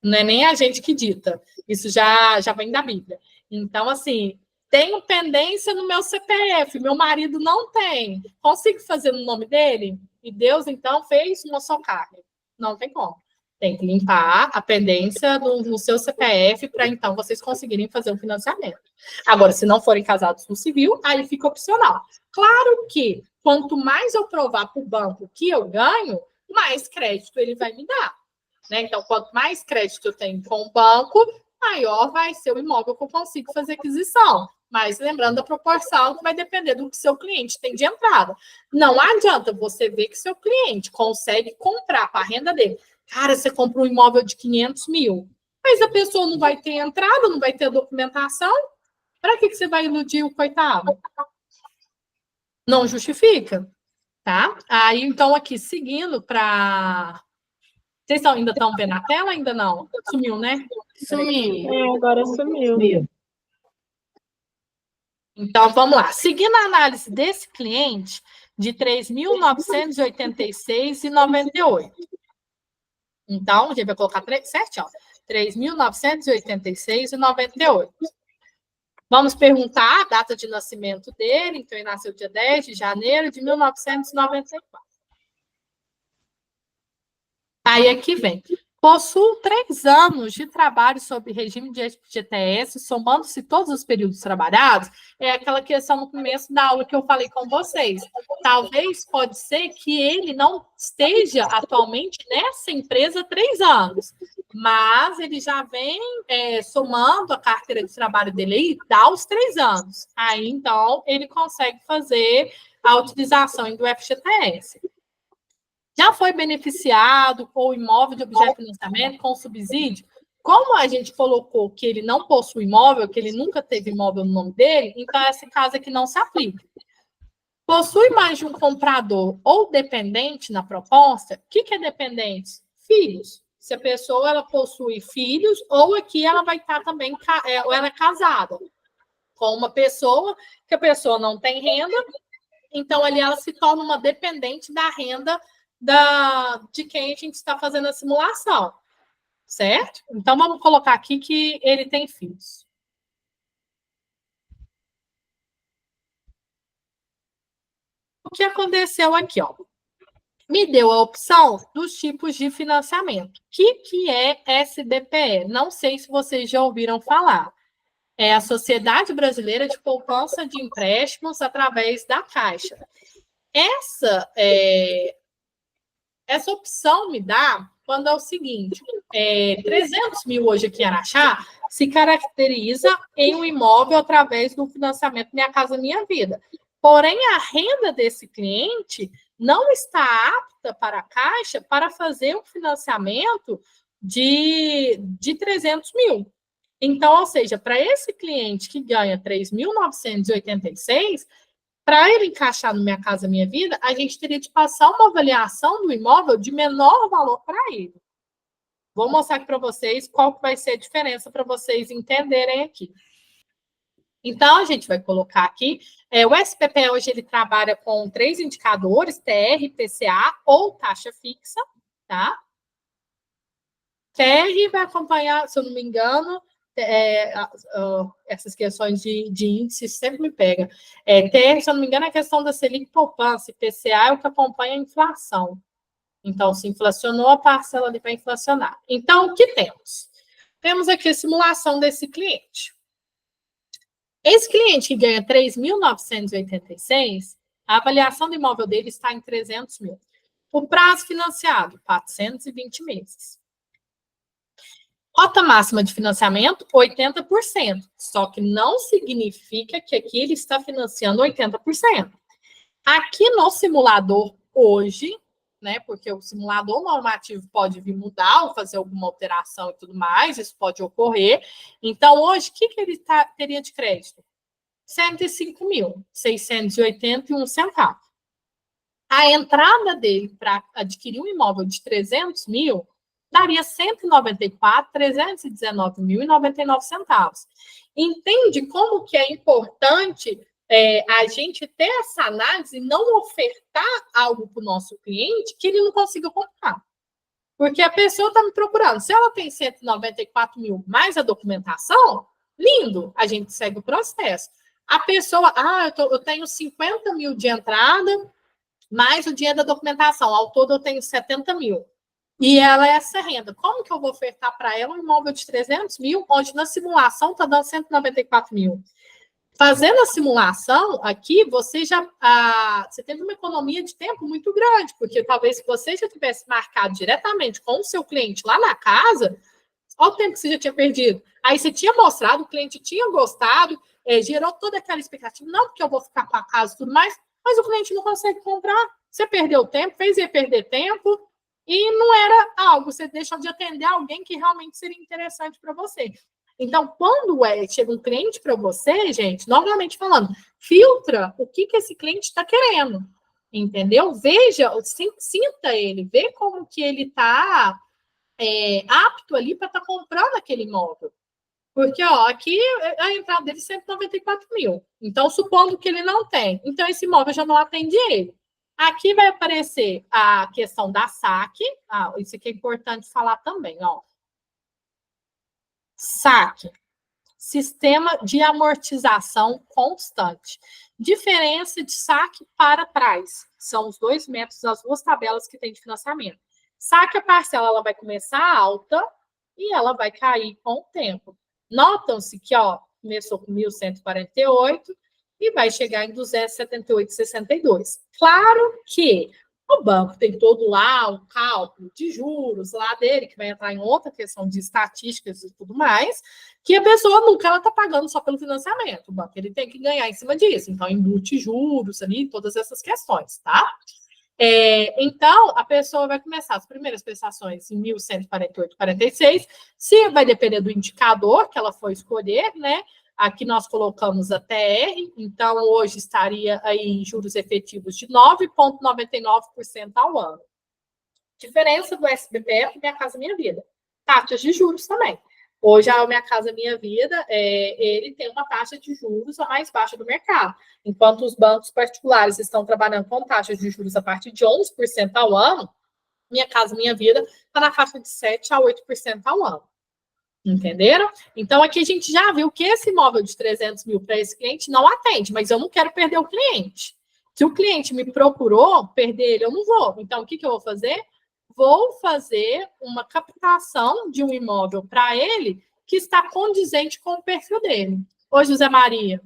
Não é nem a gente que dita. Isso já vem da Bíblia. Então, assim, tenho pendência no meu CPF, meu marido não tem. Consigo fazer no nome dele? E Deus, então, fez uma só carne. Não tem como. Tem que limpar a pendência no seu CPF para, então, vocês conseguirem fazer o financiamento. Agora, se não forem casados no civil, aí fica opcional. Claro que, quanto mais eu provar para o banco que eu ganho, mais crédito ele vai me dar. Né? Então, quanto mais crédito eu tenho com o banco, maior vai ser o imóvel que eu consigo fazer aquisição. Mas lembrando da proporção que vai depender do que seu cliente tem de entrada. Não adianta você ver que seu cliente consegue comprar para a renda dele. Cara, você compra um imóvel de 500 mil, mas a pessoa não vai ter entrada, não vai ter documentação. Para que você vai iludir o coitado? Não justifica, tá? Aí, então, aqui, seguindo para... Vocês ainda estão vendo a tela? Ainda não? Sumiu, né? Sumiu. Agora sumiu. Então, vamos lá. Seguindo a análise desse cliente, de 3.986,98. Então, a gente vai colocar certinho, 3.986,98. Vamos perguntar a data de nascimento dele. Então, ele nasceu dia 10 de janeiro de 1994. Aí aqui vem. Possuo 3 anos de trabalho sob regime de FGTS, somando-se todos os períodos trabalhados. É aquela questão no começo da aula que eu falei com vocês. Talvez pode ser que ele não esteja atualmente nessa empresa há 3 anos, mas ele já vem somando a carteira de trabalho dele aí, dá os 3 anos. Aí, então, ele consegue fazer a utilização do FGTS. Já foi beneficiado com o imóvel de objeto de financiamento, com subsídio? Como a gente colocou que ele não possui imóvel, que ele nunca teve imóvel no nome dele, então esse caso aqui não se aplica. Possui mais de um comprador ou dependente na proposta? O que é dependente? Filhos. Se a pessoa ela possui filhos, ou aqui ela vai estar também, ou ela é casada com uma pessoa, que a pessoa não tem renda, então ali ela se torna uma dependente da renda de quem a gente está fazendo a simulação, certo? Então, vamos colocar aqui que ele tem filhos. O que aconteceu aqui, ó? Me deu a opção dos tipos de financiamento. O que é SBPE? Não sei se vocês já ouviram falar. É a Sociedade Brasileira de Poupança de Empréstimos através da Caixa. Essa opção me dá quando é o seguinte, 300 mil hoje aqui em Araxá se caracteriza em um imóvel através do financiamento Minha Casa Minha Vida. Porém, a renda desse cliente não está apta para a Caixa para fazer um financiamento de 300 mil. Então, ou seja, para esse cliente que ganha 3.986, para ele encaixar no Minha Casa Minha Vida, a gente teria de passar uma avaliação do imóvel de menor valor para ele. Vou mostrar aqui para vocês qual que vai ser a diferença para vocês entenderem aqui. Então, a gente vai colocar aqui, o SPP hoje ele trabalha com 3 indicadores, TR, PCA ou taxa fixa, tá? TR vai acompanhar, se eu não me engano, essas questões de índice sempre me pega. TR, se eu não me engano, é a questão da Selic poupança, e PCA é o que acompanha a inflação. Então, se inflacionou, a parcela ali vai inflacionar. Então, o que temos? Temos aqui a simulação desse cliente. Esse cliente que ganha 3.986, a avaliação do imóvel dele está em 300 mil. O prazo financiado, 420 meses. Cota máxima de financiamento, 80%. Só que não significa que aqui ele está financiando 80%. Aqui no simulador hoje, né, porque o simulador normativo pode vir mudar ou fazer alguma alteração e tudo mais, isso pode ocorrer. Então, hoje, o que ele teria de crédito? R$ 105.681. A entrada dele para adquirir um imóvel de 300 mil daria 194.319.099. Entende como que é importante a gente ter essa análise e não ofertar algo para o nosso cliente que ele não consiga comprar. Porque a pessoa está me procurando. Se ela tem 194 mil mais a documentação, lindo, a gente segue o processo. A pessoa, eu tenho 50 mil de entrada, mais o dinheiro da documentação. Ao todo eu tenho 70 mil. E ela é essa renda. Como que eu vou ofertar para ela um imóvel de 300 mil, onde na simulação está dando 194 mil? Fazendo a simulação aqui, você teve uma economia de tempo muito grande, porque talvez se você já tivesse marcado diretamente com o seu cliente lá na casa, olha o tempo que você já tinha perdido. Aí você tinha mostrado, o cliente tinha gostado, gerou toda aquela expectativa, não porque eu vou ficar com a casa e tudo mais, mas o cliente não consegue comprar. Você perdeu tempo, fez ele perder tempo, e não era algo, você deixou de atender alguém que realmente seria interessante para você. Então, quando chega um cliente para você, gente, novamente falando, filtra o que esse cliente está querendo, entendeu? Veja, sinta ele, vê como que ele está apto ali para estar comprando aquele imóvel. Porque, aqui a entrada dele é 194 mil. Então, supondo que ele não tem. Então, esse imóvel já não atende ele. Aqui vai aparecer a questão da saque. Isso aqui é importante falar também, ó. Saque. Sistema de amortização constante. Diferença de saque para trás. São os dois métodos, as duas tabelas que tem de financiamento. Saque, a parcela ela vai começar alta e ela vai cair com o tempo. Notam-se que começou com 1.148 e vai chegar em 278,62. Claro que o banco tem todo lá o cálculo de juros lá dele, que vai entrar em outra questão de estatísticas e tudo mais, que a pessoa nunca está pagando só pelo financiamento. O banco ele tem que ganhar em cima disso. Então, embute juros ali, todas essas questões, tá? Então, a pessoa vai começar as primeiras prestações em 1.148,46. Se vai depender do indicador que ela for escolher, né? Aqui nós colocamos a TR, então hoje estaria aí em juros efetivos de 9,99% ao ano. Diferença do SBPF, Minha Casa Minha Vida. Taxas de juros também. Hoje, a Minha Casa Minha Vida, ele tem uma taxa de juros a mais baixa do mercado. Enquanto os bancos particulares estão trabalhando com taxas de juros a partir de 11% ao ano, Minha Casa Minha Vida está na faixa de 7% a 8% ao ano. Entenderam? Então, aqui a gente já viu que esse imóvel de 300 mil para esse cliente não atende, mas eu não quero perder o cliente. Se o cliente me procurou, perder ele eu não vou. Então, o que eu vou fazer? Vou fazer uma captação de um imóvel para ele que está condizente com o perfil dele. Ô, José Maria,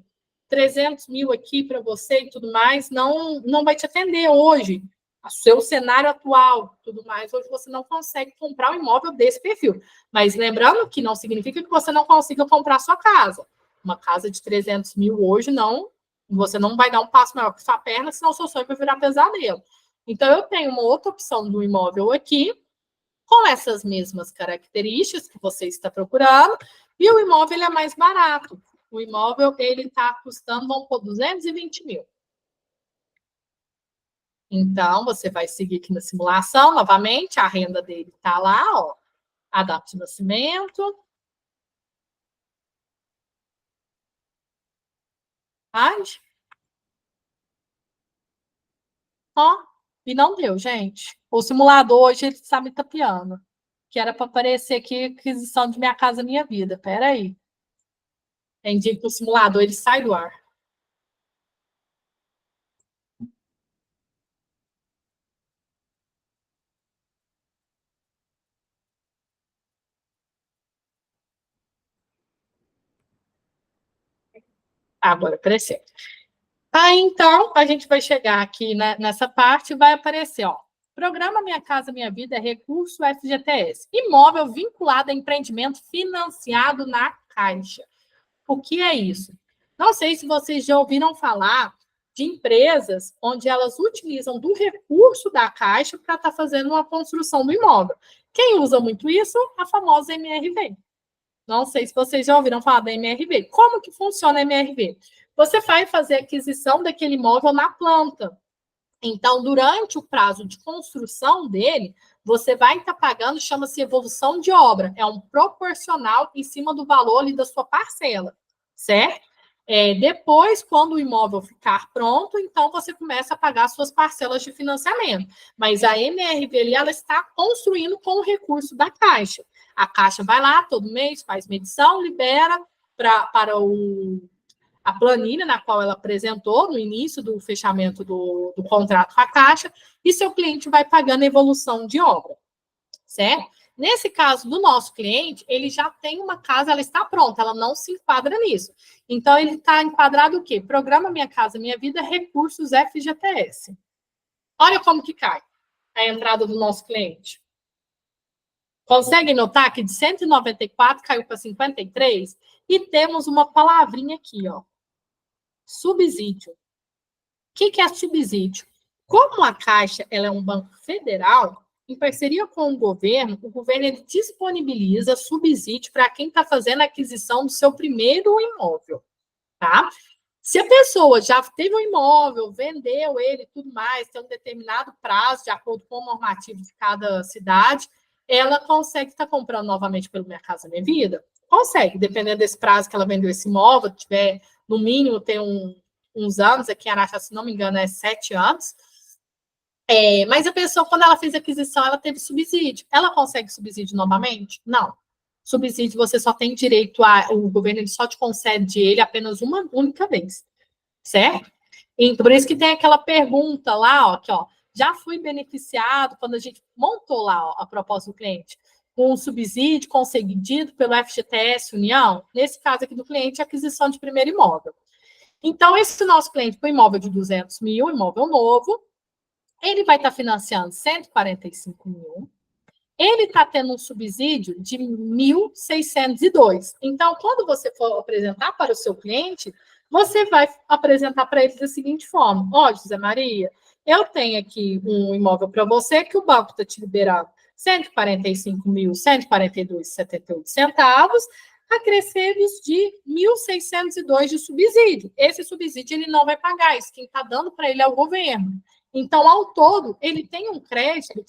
300 mil aqui para você e tudo mais, não vai te atender hoje. O seu cenário atual, tudo mais, hoje você não consegue comprar um imóvel desse perfil. Mas lembrando que não significa que você não consiga comprar a sua casa. Uma casa de 300 mil hoje, você não vai dar um passo maior que sua perna, senão o seu sonho vai virar pesadelo. Então, eu tenho uma outra opção do imóvel aqui, com essas mesmas características que você está procurando, e o imóvel ele é mais barato. O imóvel ele está custando, vamos por 220 mil. Então, você vai seguir aqui na simulação, novamente, a renda dele está lá, ó, a data de nascimento. E não deu, gente. O simulador hoje ele está me tapeando. Que era para aparecer aqui aquisição de Minha Casa Minha Vida. Espera aí. Indica que o simulador ele sai do ar. Agora apareceu. Então, a gente vai chegar aqui nessa parte e vai aparecer, ó. Programa Minha Casa Minha Vida é recurso FGTS. Imóvel vinculado a empreendimento financiado na Caixa. O que é isso? Não sei se vocês já ouviram falar de empresas onde elas utilizam do recurso da Caixa para estar fazendo uma construção do imóvel. Quem usa muito isso? A famosa MRV. Não sei se vocês já ouviram falar da MRV. Como que funciona a MRV? Você vai fazer a aquisição daquele imóvel na planta. Então, durante o prazo de construção dele, você vai estar pagando, chama-se evolução de obra. É um proporcional em cima do valor ali da sua parcela, certo? Depois, quando o imóvel ficar pronto, então você começa a pagar suas parcelas de financiamento. Mas a MRV ali, ela está construindo com o recurso da Caixa. A Caixa vai lá todo mês, faz medição, libera para a planilha na qual ela apresentou no início do fechamento do contrato com a Caixa, e seu cliente vai pagando a evolução de obra, certo? Nesse caso do nosso cliente, ele já tem uma casa, ela está pronta, ela não se enquadra nisso. Então, ele está enquadrado o quê? Programa Minha Casa Minha Vida, recursos FGTS. Olha como que cai a entrada do nosso cliente. Conseguem notar que de 194 caiu para 53? E temos uma palavrinha aqui, ó. Subsídio. O que é subsídio? Como a Caixa ela é um banco federal, em parceria com o governo ele disponibiliza subsídio para quem está fazendo a aquisição do seu primeiro imóvel, tá? Se a pessoa já teve um imóvel, vendeu ele e tudo mais, tem um determinado prazo, de acordo com o normativo de cada cidade, ela consegue estar comprando novamente pelo Minha Casa Minha Vida? Consegue, dependendo desse prazo que ela vendeu esse imóvel, tiver, no mínimo, tem uns anos, aqui em Araxá, se não me engano, é 7 anos. Mas a pessoa, quando ela fez a aquisição, ela teve subsídio. Ela consegue subsídio novamente? Não. Subsídio você só tem direito o governo ele só te concede ele apenas uma única vez, certo? Então, por isso que tem aquela pergunta lá, ó, que, ó, já fui beneficiado quando a gente montou lá, ó, a proposta do cliente, com um subsídio concedido pelo FGTS União, nesse caso aqui do cliente, aquisição de primeiro imóvel. Então, esse nosso cliente, com imóvel de 200 mil, imóvel novo, ele vai estar financiando 145 mil, ele está tendo um subsídio de 1.602. Então, quando você for apresentar para o seu cliente, você vai apresentar para ele da seguinte forma: ó, José Maria, eu tenho aqui um imóvel para você que o banco está te liberando 145.142,78 acrescidos de 1.602 de subsídio. Esse subsídio ele não vai pagar, isso quem está dando para ele é o governo. Então, ao todo, ele tem um crédito de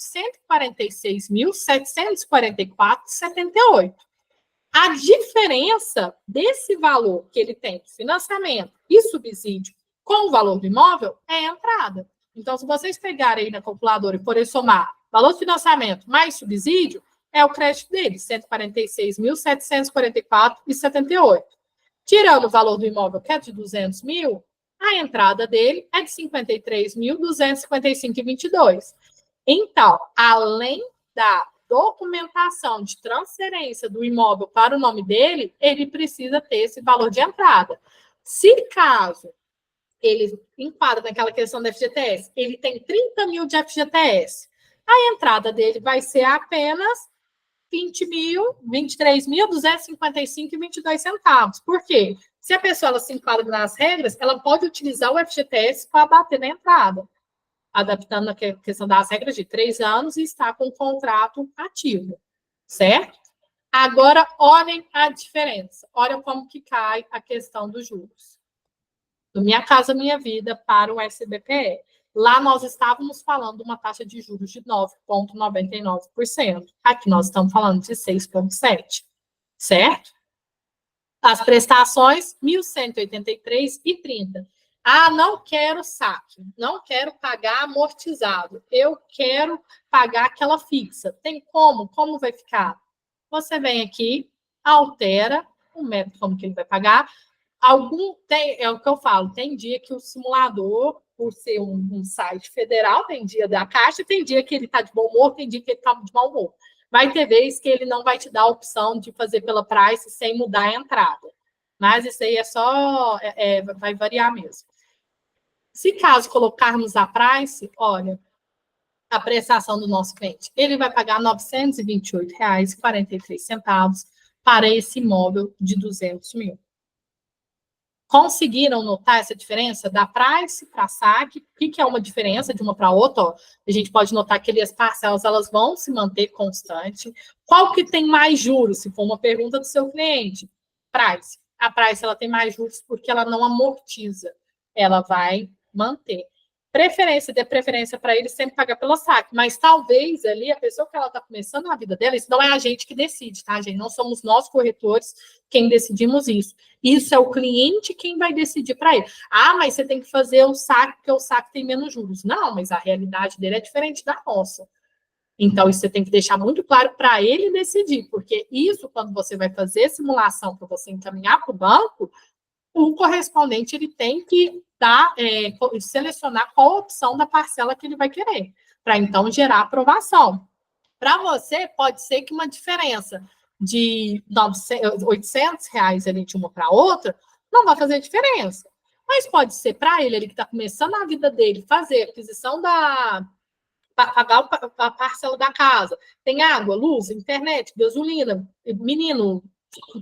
146.744,78. A diferença desse valor que ele tem de financiamento e subsídio com o valor do imóvel é a entrada. Então, se vocês pegarem aí na calculadora e forem somar valor de financiamento mais subsídio, é o crédito dele, 146.744,78. Tirando o valor do imóvel, que é de 200 mil, a entrada dele é de 53.255,22. Então, além da documentação de transferência do imóvel para o nome dele, ele precisa ter esse valor de entrada. Se caso ele enquadra naquela questão da FGTS, ele tem 30 mil de FGTS, a entrada dele vai ser apenas 23.255,22. Por quê? Se a pessoa ela se enquadra nas regras, ela pode utilizar o FGTS para bater na entrada, adaptando a questão das regras de 3 anos e estar com o contrato ativo, certo? Agora, olhem a diferença. Olha como que cai a questão dos juros. Do Minha Casa Minha Vida para o SBPE. Lá nós estávamos falando de uma taxa de juros de 9,99%. Aqui nós estamos falando de 6,7%, certo? As prestações, R$ 1.183,30. Ah, não quero saque, não quero pagar amortizado, eu quero pagar aquela fixa. Tem como? Como vai ficar? Você vem aqui, altera o método como que ele vai pagar. É o que eu falo, tem dia que o simulador, por ser um site federal, tem dia da Caixa, tem dia que ele está de bom humor, tem dia que ele está de mau humor. Vai ter vez que ele não vai te dar a opção de fazer pela price sem mudar a entrada. Mas isso aí é só, vai variar mesmo. Se caso colocarmos a price, olha, a prestação do nosso cliente? Ele vai pagar R$ 928,43 para esse imóvel de 200 mil. Conseguiram notar essa diferença da price para saque? O que é uma diferença de uma para outra? Ó, a gente pode notar que as parcelas elas vão se manter constante. Qual que tem mais juros? Se for uma pergunta do seu cliente. Price. A price ela tem mais juros porque ela não amortiza. Ela vai manter. Dê preferência para ele sempre pagar pelo saque. Mas talvez ali a pessoa que ela está começando a vida dela, isso não é a gente que decide, tá, gente? Não somos nós corretores quem decidimos isso. Isso é o cliente quem vai decidir para ele. Ah, mas você tem que fazer o saque, porque o saque tem menos juros. Não, mas a realidade dele é diferente da nossa. Então, isso você tem que deixar muito claro para ele decidir, porque isso, quando você vai fazer simulação para você encaminhar para o banco, o correspondente ele tem que selecionar qual a opção da parcela que ele vai querer, para então gerar aprovação. Para você, pode ser que uma diferença de R$800 ali de uma para outra não vai fazer diferença. Mas pode ser para ele que está começando a vida dele, fazer a aquisição pagar a parcela da casa. Tem água, luz, internet, gasolina, menino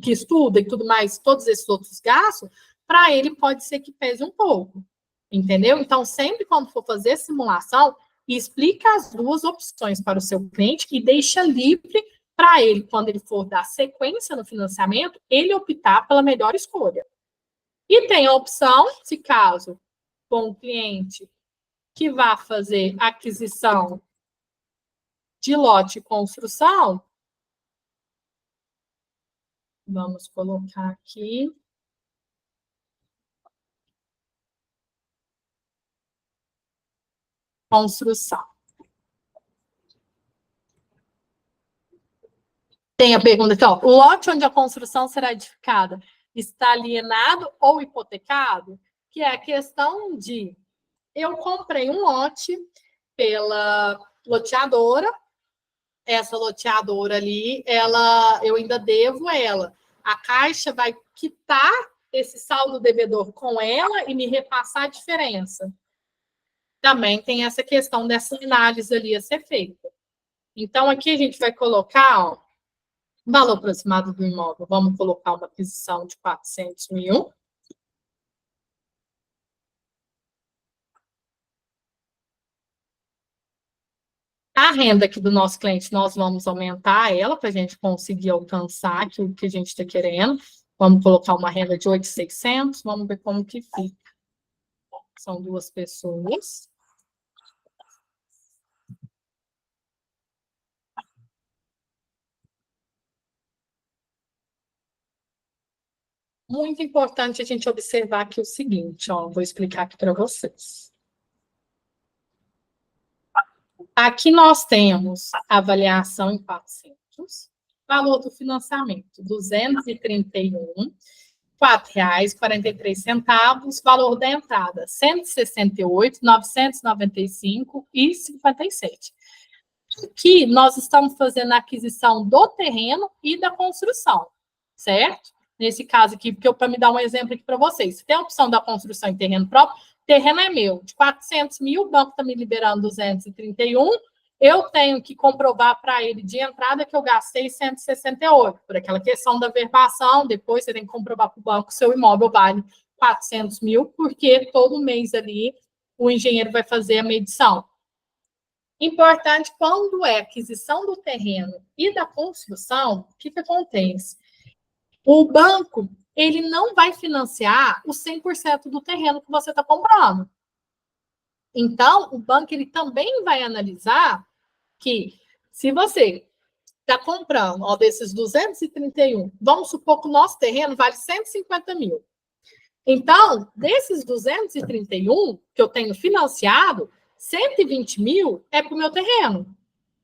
que estuda e tudo mais, todos esses outros gastos, para ele pode ser que pese um pouco. Entendeu? Então, sempre quando for fazer simulação, explica as duas opções para o seu cliente e deixa livre para ele, quando ele for dar sequência no financiamento, ele optar pela melhor escolha. E tem a opção, se caso com o cliente que vá fazer aquisição de lote e construção, vamos colocar aqui. Construção. Tem a pergunta aqui, ó. O lote onde a construção será edificada está alienado ou hipotecado? Que é a questão de eu comprei um lote pela loteadora, essa loteadora ali, eu ainda devo ela. A Caixa vai quitar esse saldo devedor com ela e me repassar a diferença. Também tem essa questão dessa análise ali a ser feita. Então, aqui a gente vai colocar, ó, valor aproximado do imóvel. Vamos colocar uma aquisição de 400 mil. A renda aqui do nosso cliente, nós vamos aumentar ela para a gente conseguir alcançar aquilo que a gente está querendo. Vamos colocar uma renda de 8.600. Vamos ver como que fica. São duas pessoas. Muito importante a gente observar aqui o seguinte, ó, vou explicar aqui para vocês. Aqui nós temos a avaliação em 400, valor do financiamento, R$ 231,43, valor da entrada, R$ 168.995,57. Aqui nós estamos fazendo a aquisição do terreno e da construção, certo? Nesse caso aqui, porque para me dar um exemplo aqui para vocês, se tem a opção da construção em terreno próprio, terreno é meu, de 400 mil, o banco está me liberando 231, eu tenho que comprovar para ele de entrada que eu gastei 168, por aquela questão da verbação, depois você tem que comprovar para o banco que seu imóvel vale 400 mil, porque todo mês ali o engenheiro vai fazer a medição. Importante, quando é aquisição do terreno e da construção, o que acontece? O banco, ele não vai financiar o 100% do terreno que você está comprando. Então, o banco, ele também vai analisar que, se você está comprando, ó, desses 231, vamos supor que o nosso terreno vale 150 mil. Então, desses 231 que eu tenho financiado, 120 mil é para o meu terreno.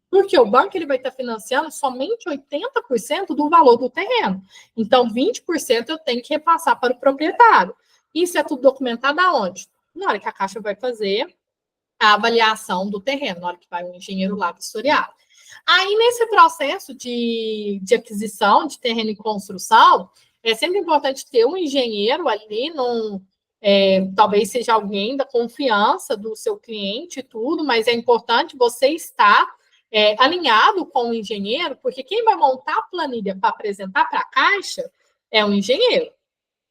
Porque o banco ele vai estar financiando somente 80% do valor do terreno. Então, 20% eu tenho que repassar para o proprietário. Isso é tudo documentado aonde? Na hora que a Caixa vai fazer a avaliação do terreno, na hora que vai o engenheiro lá vistoriar. Aí, nesse processo de aquisição de terreno e construção, é sempre importante ter um engenheiro ali talvez seja alguém da confiança do seu cliente e tudo, mas é importante você estar alinhado com o engenheiro, porque quem vai montar a planilha para apresentar para a Caixa é o engenheiro.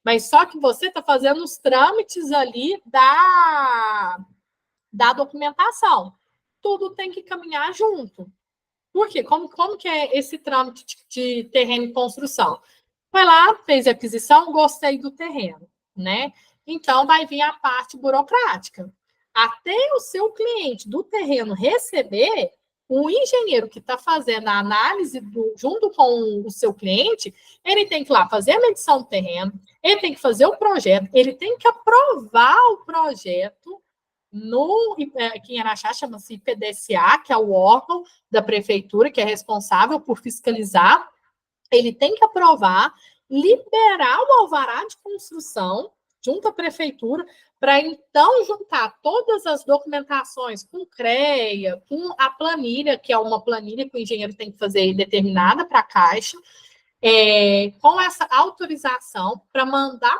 Mas só que você está fazendo os trâmites ali da documentação. Tudo tem que caminhar junto. Por quê? Como que é esse trâmite de terreno e construção? Foi lá, fez a aquisição, gostei do terreno, né? Então, vai vir a parte burocrática. Até o seu cliente do terreno receber, o engenheiro que está fazendo a análise junto com o seu cliente, ele tem que ir lá fazer a medição do terreno, ele tem que fazer o projeto, ele tem que aprovar o projeto aqui em Araxá chama-se IPDSA, que é o órgão da prefeitura que é responsável por fiscalizar. Ele tem que aprovar, liberar o alvará de construção junto à prefeitura, para então juntar todas as documentações com CREA, com a planilha, que é uma planilha que o engenheiro tem que fazer determinada para a Caixa, com essa autorização para mandar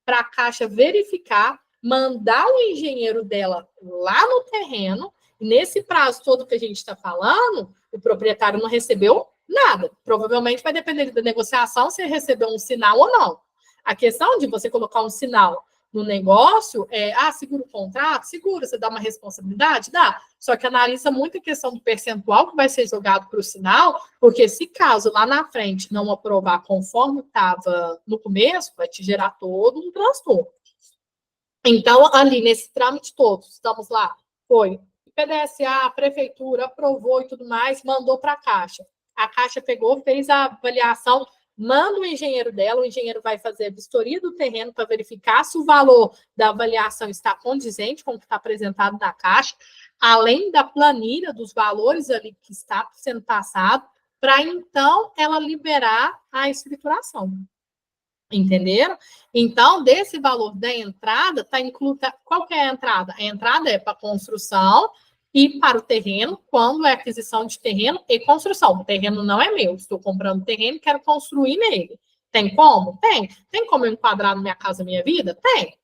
para a Caixa verificar, mandar o engenheiro dela lá no terreno. Nesse prazo todo que a gente está falando, o proprietário não recebeu nada. Provavelmente vai depender da negociação se ele recebeu um sinal ou não. A questão de você colocar um sinal no negócio segura o contrato? Segura, você dá uma responsabilidade? Dá. Só que analisa muito a questão do percentual que vai ser jogado para o sinal, porque se caso lá na frente não aprovar conforme estava no começo, vai te gerar todo um transtorno. Então, ali nesse trâmite todo, estamos lá, foi PDSA, a prefeitura aprovou e tudo mais, mandou para a Caixa. A Caixa pegou, fez a avaliação, manda o engenheiro dela, o engenheiro vai fazer a vistoria do terreno para verificar se o valor da avaliação está condizente com o que está apresentado na Caixa, além da planilha dos valores ali que está sendo passado, para então ela liberar a escrituração. Entenderam? Então, desse valor da entrada, está incluída. Qual que é a entrada? A entrada é para construção e para o terreno, quando é aquisição de terreno e construção. O terreno não é meu, estou comprando terreno e quero construir nele. Tem como? Tem. Tem como eu enquadrar na Minha Casa Minha Vida? Tem.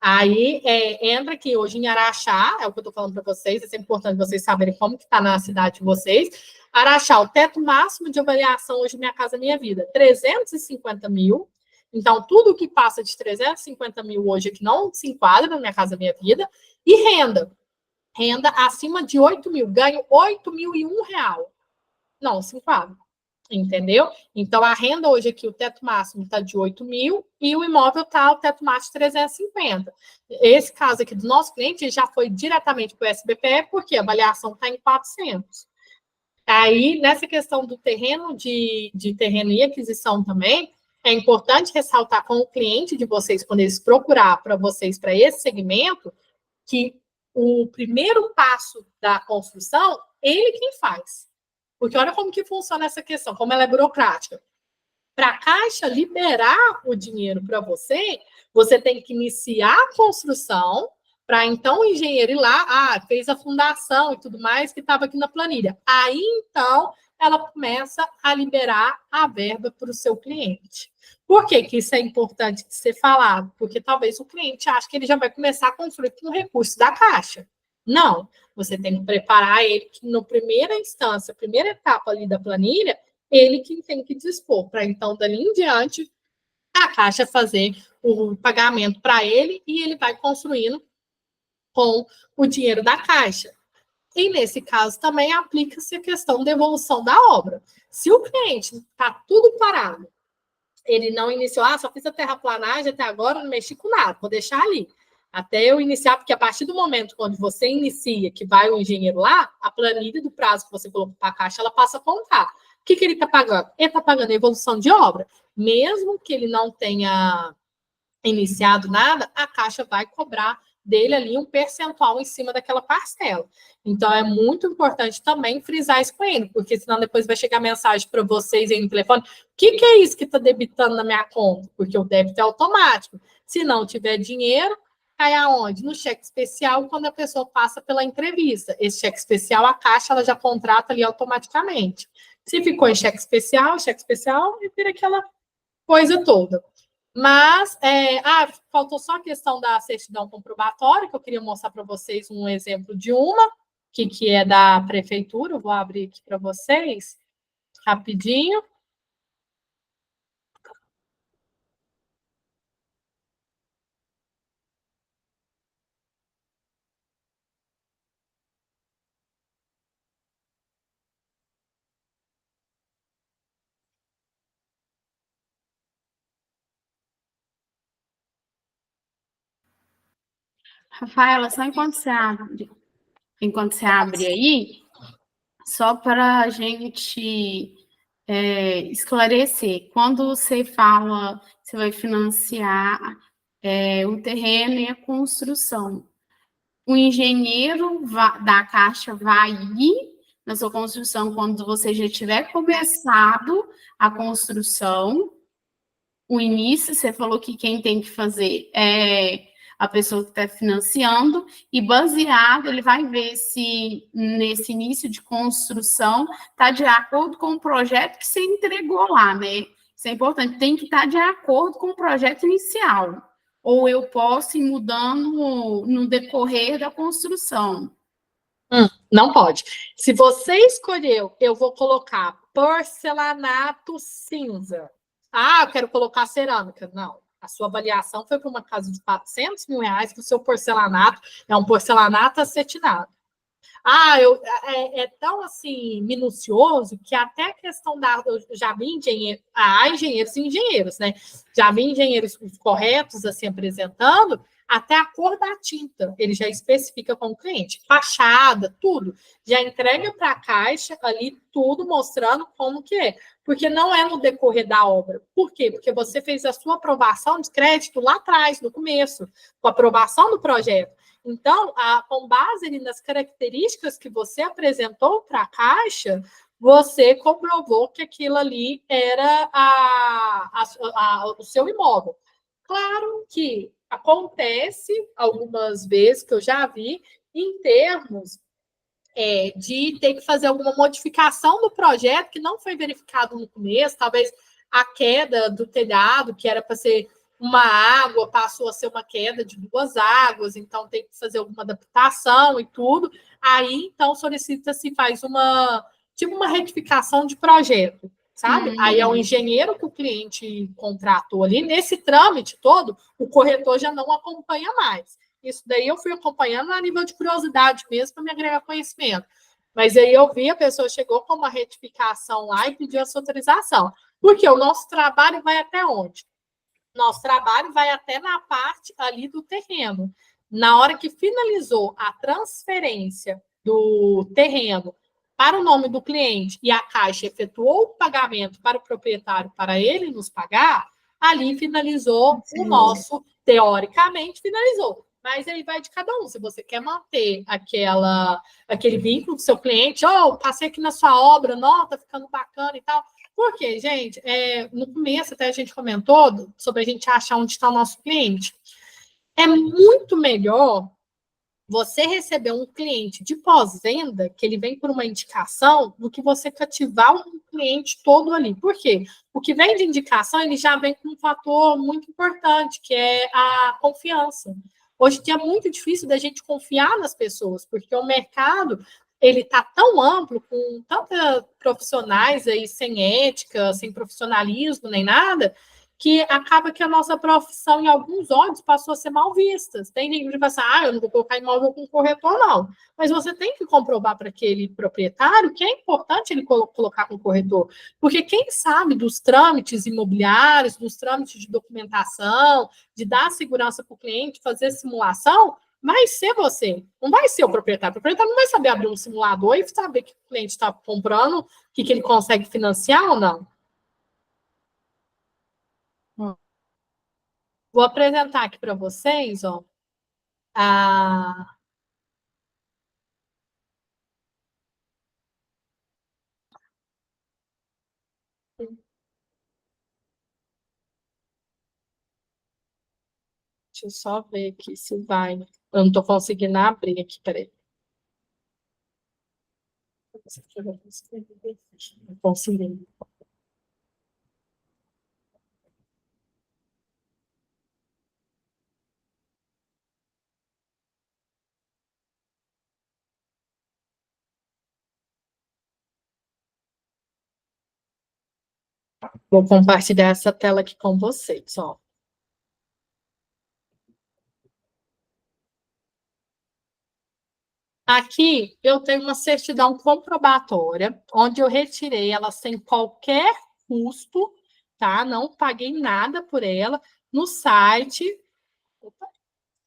Aí entra aqui hoje em Araxá, é o que eu estou falando para vocês, é sempre importante vocês saberem como que está na cidade de vocês. Araxá, o teto máximo de avaliação hoje Minha Casa Minha Vida, 350 mil. Então, tudo que passa de 350 mil hoje que não se enquadra na Minha Casa Minha Vida. E renda. Renda acima de 8 mil. Ganho 8.001 real. Não se enquadra. Entendeu? Então, a renda hoje aqui, o teto máximo está de 8 mil e o imóvel está o teto máximo de 350. Esse caso aqui do nosso cliente já foi diretamente para o SBPE, porque a avaliação está em 400. Aí, nessa questão do terreno, de terreno e aquisição também, é importante ressaltar com o cliente de vocês, quando eles procurar para vocês, para esse segmento, que o primeiro passo da construção, ele quem faz. Porque olha como que funciona essa questão, como ela é burocrática. Para a Caixa liberar o dinheiro para você, você tem que iniciar a construção, para então o engenheiro ir lá, fez a fundação e tudo mais que estava aqui na planilha. Aí, então, ela começa a liberar a verba para o seu cliente. Por que isso é importante de ser falado? Porque talvez o cliente ache que ele já vai começar a construir com recurso da Caixa. Não, você tem que preparar ele que, na primeira instância, primeira etapa ali da planilha, ele que tem que dispor, para então, dali em diante, a Caixa fazer o pagamento para ele e ele vai construindo com o dinheiro da Caixa. E, nesse caso, também aplica-se a questão da evolução da obra. Se o cliente está tudo parado, ele não iniciou, só fiz a terraplanagem até agora, não mexi com nada, vou deixar ali. Até eu iniciar, porque a partir do momento quando você inicia, que vai o engenheiro lá, a planilha do prazo que você colocou para a Caixa, ela passa a contar. O que ele está pagando? Ele está pagando a evolução de obra. Mesmo que ele não tenha iniciado nada, a Caixa vai cobrar dele ali um percentual em cima daquela parcela. Então, é muito importante também frisar isso com ele, porque senão depois vai chegar mensagem para vocês aí no telefone, o que é isso que está debitando na minha conta? Porque o débito é automático. Se não tiver dinheiro, cai aonde? No cheque especial, quando a pessoa passa pela entrevista. Esse cheque especial, a Caixa ela já contrata ali automaticamente. Se ficou em cheque especial, e vira aquela coisa toda. Mas, faltou só a questão da certidão comprobatória, que eu queria mostrar para vocês um exemplo de uma, que é da prefeitura. Eu vou abrir aqui para vocês, rapidinho. Rafaela, só enquanto você abre aí, só para a gente esclarecer, quando você fala, você vai financiar o terreno e a construção, o engenheiro da Caixa vai ir na sua construção quando você já tiver começado a construção, o início, você falou que quem tem que fazer é a pessoa que está financiando, e baseado, ele vai ver se nesse início de construção está de acordo com o projeto que você entregou lá, né? Isso é importante, tem que estar de acordo com o projeto inicial. Ou eu posso ir mudando no decorrer da construção. Não pode. Se você escolheu, eu vou colocar porcelanato cinza. Eu quero colocar cerâmica. Não. A sua avaliação foi para uma casa de R$ 400.000, que o seu porcelanato é um porcelanato acetinado. É tão assim minucioso que até a questão eu já vi engenheiros e engenheiros, né? Já vi engenheiros corretos assim apresentando até a cor da tinta, ele já especifica com o cliente, fachada, tudo, já entrega para a caixa ali tudo mostrando como que é, porque não é no decorrer da obra. Por quê? Porque você fez a sua aprovação de crédito lá atrás, no começo, com a aprovação do projeto. Então, com base ali nas características que você apresentou para a Caixa, você comprovou que aquilo ali era o seu imóvel. Claro que acontece algumas vezes, que eu já vi, em termos de ter que fazer alguma modificação do projeto que não foi verificado no começo, talvez a queda do telhado, que era para ser uma água, passou a ser uma queda de 2 águas, então tem que fazer alguma adaptação e tudo. Aí, então, solicita-se, faz uma retificação de projeto, sabe? Aí é o engenheiro que o cliente contratou ali. Nesse trâmite todo, o corretor já não acompanha mais. Isso daí eu fui acompanhando a nível de curiosidade mesmo, para me agregar conhecimento. Mas aí eu vi, a pessoa chegou com uma retificação lá e pediu a sua autorização. Porque o nosso trabalho vai até onde? Nosso trabalho vai até na parte ali do terreno. Na hora que finalizou a transferência do terreno para o nome do cliente e a Caixa efetuou o pagamento para o proprietário, para ele nos pagar, ali finalizou o nosso, teoricamente, finalizou. Mas aí vai de cada um. Se você quer manter aquele vínculo com o seu cliente, passei aqui na sua obra, não, tá ficando bacana e tal. Por quê, gente? No começo, até a gente comentou sobre a gente achar onde está o nosso cliente. É muito melhor você receber um cliente de pós-venda, que ele vem por uma indicação, do que você cativar um cliente todo ali. Por quê? O que vem de indicação, ele já vem com um fator muito importante, que é a confiança. Hoje em dia é muito difícil da gente confiar nas pessoas, porque o mercado ele está tão amplo, com tantos profissionais aí sem ética, sem profissionalismo, nem nada, que acaba que a nossa profissão, em alguns olhos, passou a ser mal vista. Tem gente que fala assim, eu não vou colocar imóvel com corretor, não. Mas você tem que comprovar para aquele proprietário que é importante ele colocar com corretor. Porque quem sabe dos trâmites imobiliários, dos trâmites de documentação, de dar segurança para o cliente, fazer simulação, vai ser você, não vai ser o proprietário. O proprietário não vai saber abrir um simulador e saber que o cliente está comprando, o que ele consegue financiar ou não. Vou apresentar aqui para vocês, ó. Deixa eu só ver aqui se vai. Eu não estou conseguindo abrir aqui, peraí. Não consegui. Vou compartilhar essa tela aqui com vocês, ó. Aqui eu tenho uma certidão comprobatória, onde eu retirei ela sem qualquer custo, tá? Não paguei nada por ela no site,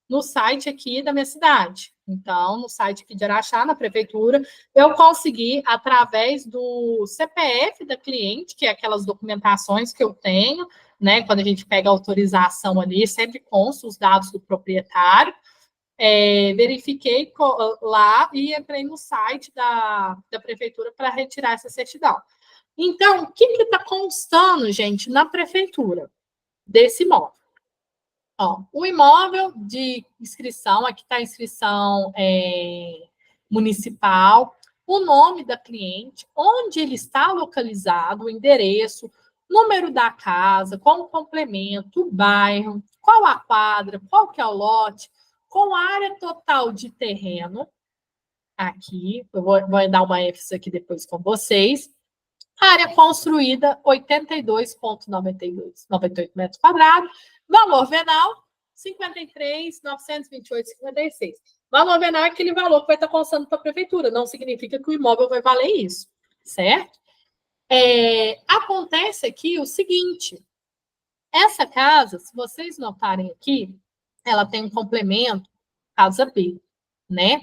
no site aqui da minha cidade. Então, no site aqui de Araxá, na prefeitura, eu consegui, através do CPF da cliente, que é aquelas documentações que eu tenho, né? Quando a gente pega a autorização ali, sempre consta os dados do proprietário. Verifiquei lá e entrei no site da prefeitura para retirar essa certidão. Então, o que está constando, gente, na prefeitura desse imóvel? Ó, o imóvel de inscrição, aqui está a inscrição municipal, o nome da cliente, onde ele está localizado, o endereço, número da casa, qual o complemento, o bairro, qual a quadra, qual que é o lote, com a área total de terreno, aqui, eu vou dar uma ênfase aqui depois com vocês, área construída, 82,98 metros quadrados, valor venal, 53.928,56. Valor venal é aquele valor que vai estar constando para a prefeitura, não significa que o imóvel vai valer isso, certo? Acontece aqui o seguinte, essa casa, se vocês notarem aqui, ela tem um complemento, casa B, né?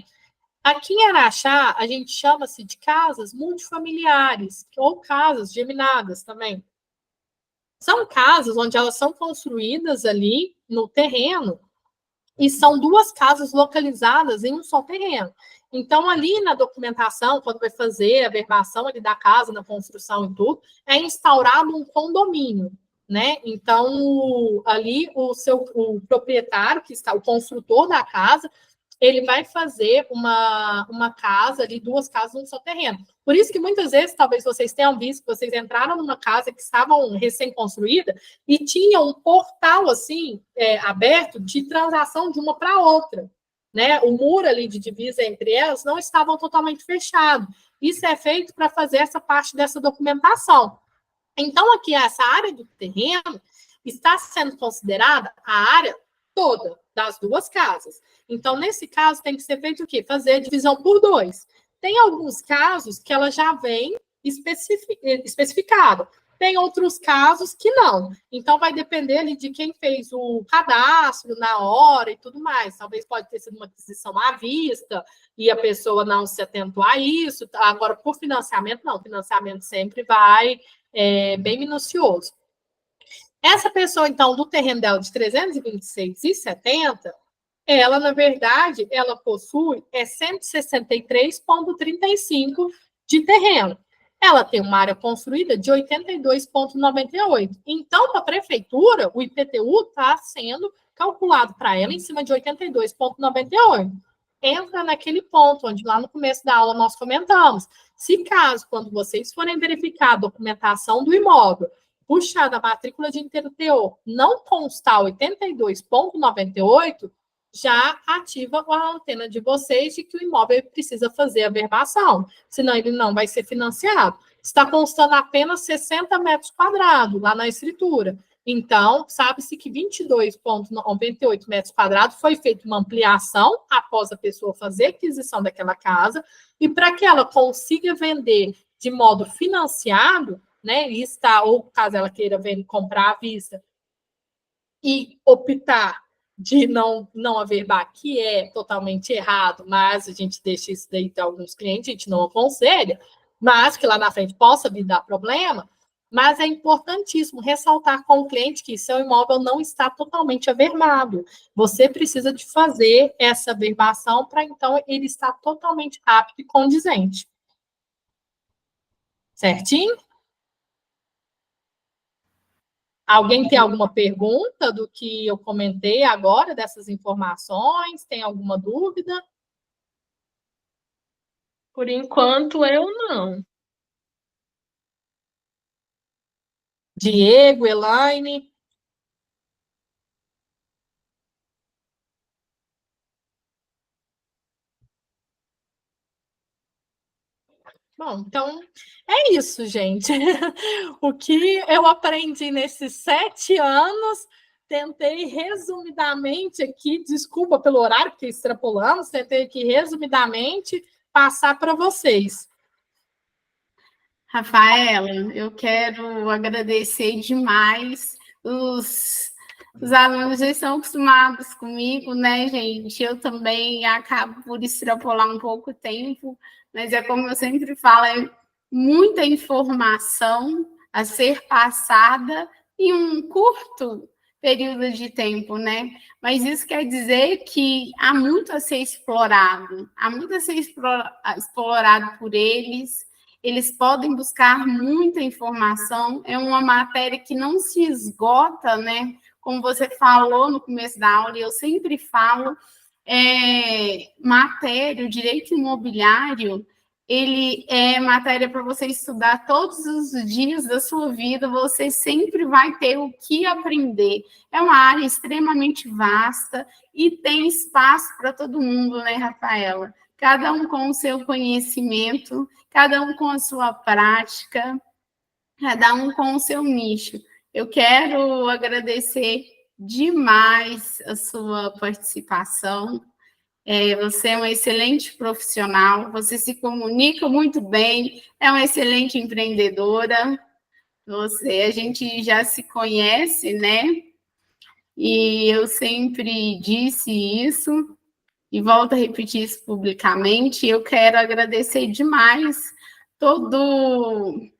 Aqui em Araxá, a gente chama-se de casas multifamiliares, ou casas geminadas também. São casas onde elas são construídas ali no terreno e são duas casas localizadas em um só terreno. Então, ali na documentação, quando vai fazer a verbação ali da casa, na construção e tudo, é instaurado um condomínio, né? Então, ali o proprietário, que está, o construtor da casa, ele vai fazer uma casa ali, duas casas num só terreno. Por isso que muitas vezes, talvez vocês tenham visto, que vocês entraram numa casa que estava recém-construída e tinha um portal assim, aberto de transação de uma para outra. Né? O muro ali de divisa entre elas não estava totalmente fechado. Isso é feito para fazer essa parte dessa documentação. Então, aqui, essa área do terreno está sendo considerada a área toda das duas casas. Então, nesse caso, tem que ser feito o quê? Fazer a divisão por 2. Tem alguns casos que ela já vem especificada. Tem outros casos que não. Então, vai depender ali de quem fez o cadastro na hora e tudo mais. Talvez pode ter sido uma aquisição à vista e a pessoa não se atentou a isso. Agora, por financiamento, não. Financiamento sempre vai bem minucioso. Essa pessoa, então, do terreno dela de 326,70, ela, na verdade, ela possui 163,35 de terreno. Ela tem uma área construída de 82,98. Então, para a prefeitura, o IPTU está sendo calculado para ela em cima de 82,98. Entra naquele ponto onde lá no começo da aula nós comentamos. Se caso, quando vocês forem verificar a documentação do imóvel, puxar da matrícula de InteroTEO, não constar 82,98, já ativa a antena de vocês de que o imóvel precisa fazer a verbação, senão ele não vai ser financiado. Está constando apenas 60 metros quadrados lá na escritura. Então, sabe-se que 22,98 metros quadrados foi feita uma ampliação após a pessoa fazer a aquisição daquela casa, e para que ela consiga vender de modo financiado, né, e está, ou caso ela queira comprar à vista, e optar de não averbar, que é totalmente errado, mas a gente deixa isso daí para alguns clientes, a gente não aconselha, mas que lá na frente possa vir dar problema. Mas é importantíssimo ressaltar com o cliente que seu imóvel não está totalmente averbado. Você precisa de fazer essa averbação para, então, ele estar totalmente apto e condizente. Certinho? Alguém tem alguma pergunta do que eu comentei agora, dessas informações? Tem alguma dúvida? Por enquanto, eu não. Diego, Elaine? Bom, então é isso, gente. O que eu aprendi nesses 7 anos, tentei resumidamente aqui, desculpa pelo horário, porque extrapolamos, tentei aqui resumidamente passar para vocês. Rafaela, eu quero agradecer demais. Os alunos já estão acostumados comigo, né, gente? Eu também acabo por extrapolar um pouco o tempo, mas é como eu sempre falo, é muita informação a ser passada em um curto período de tempo, né? Mas isso quer dizer que há muito a ser explorado, há muito a ser explorado por eles. Eles podem buscar muita informação, é uma matéria que não se esgota, né? Como você falou no começo da aula, e eu sempre falo, matéria, o direito imobiliário, ele é matéria para você estudar todos os dias da sua vida, você sempre vai ter o que aprender. É uma área extremamente vasta e tem espaço para todo mundo, né, Rafaela? Cada um com o seu conhecimento, cada um com a sua prática, cada um com o seu nicho. Eu quero agradecer demais a sua participação. Você é uma excelente profissional, você se comunica muito bem, é uma excelente empreendedora. A gente já se conhece, né? E eu sempre disse isso e volto a repetir isso publicamente. Eu quero agradecer demais todo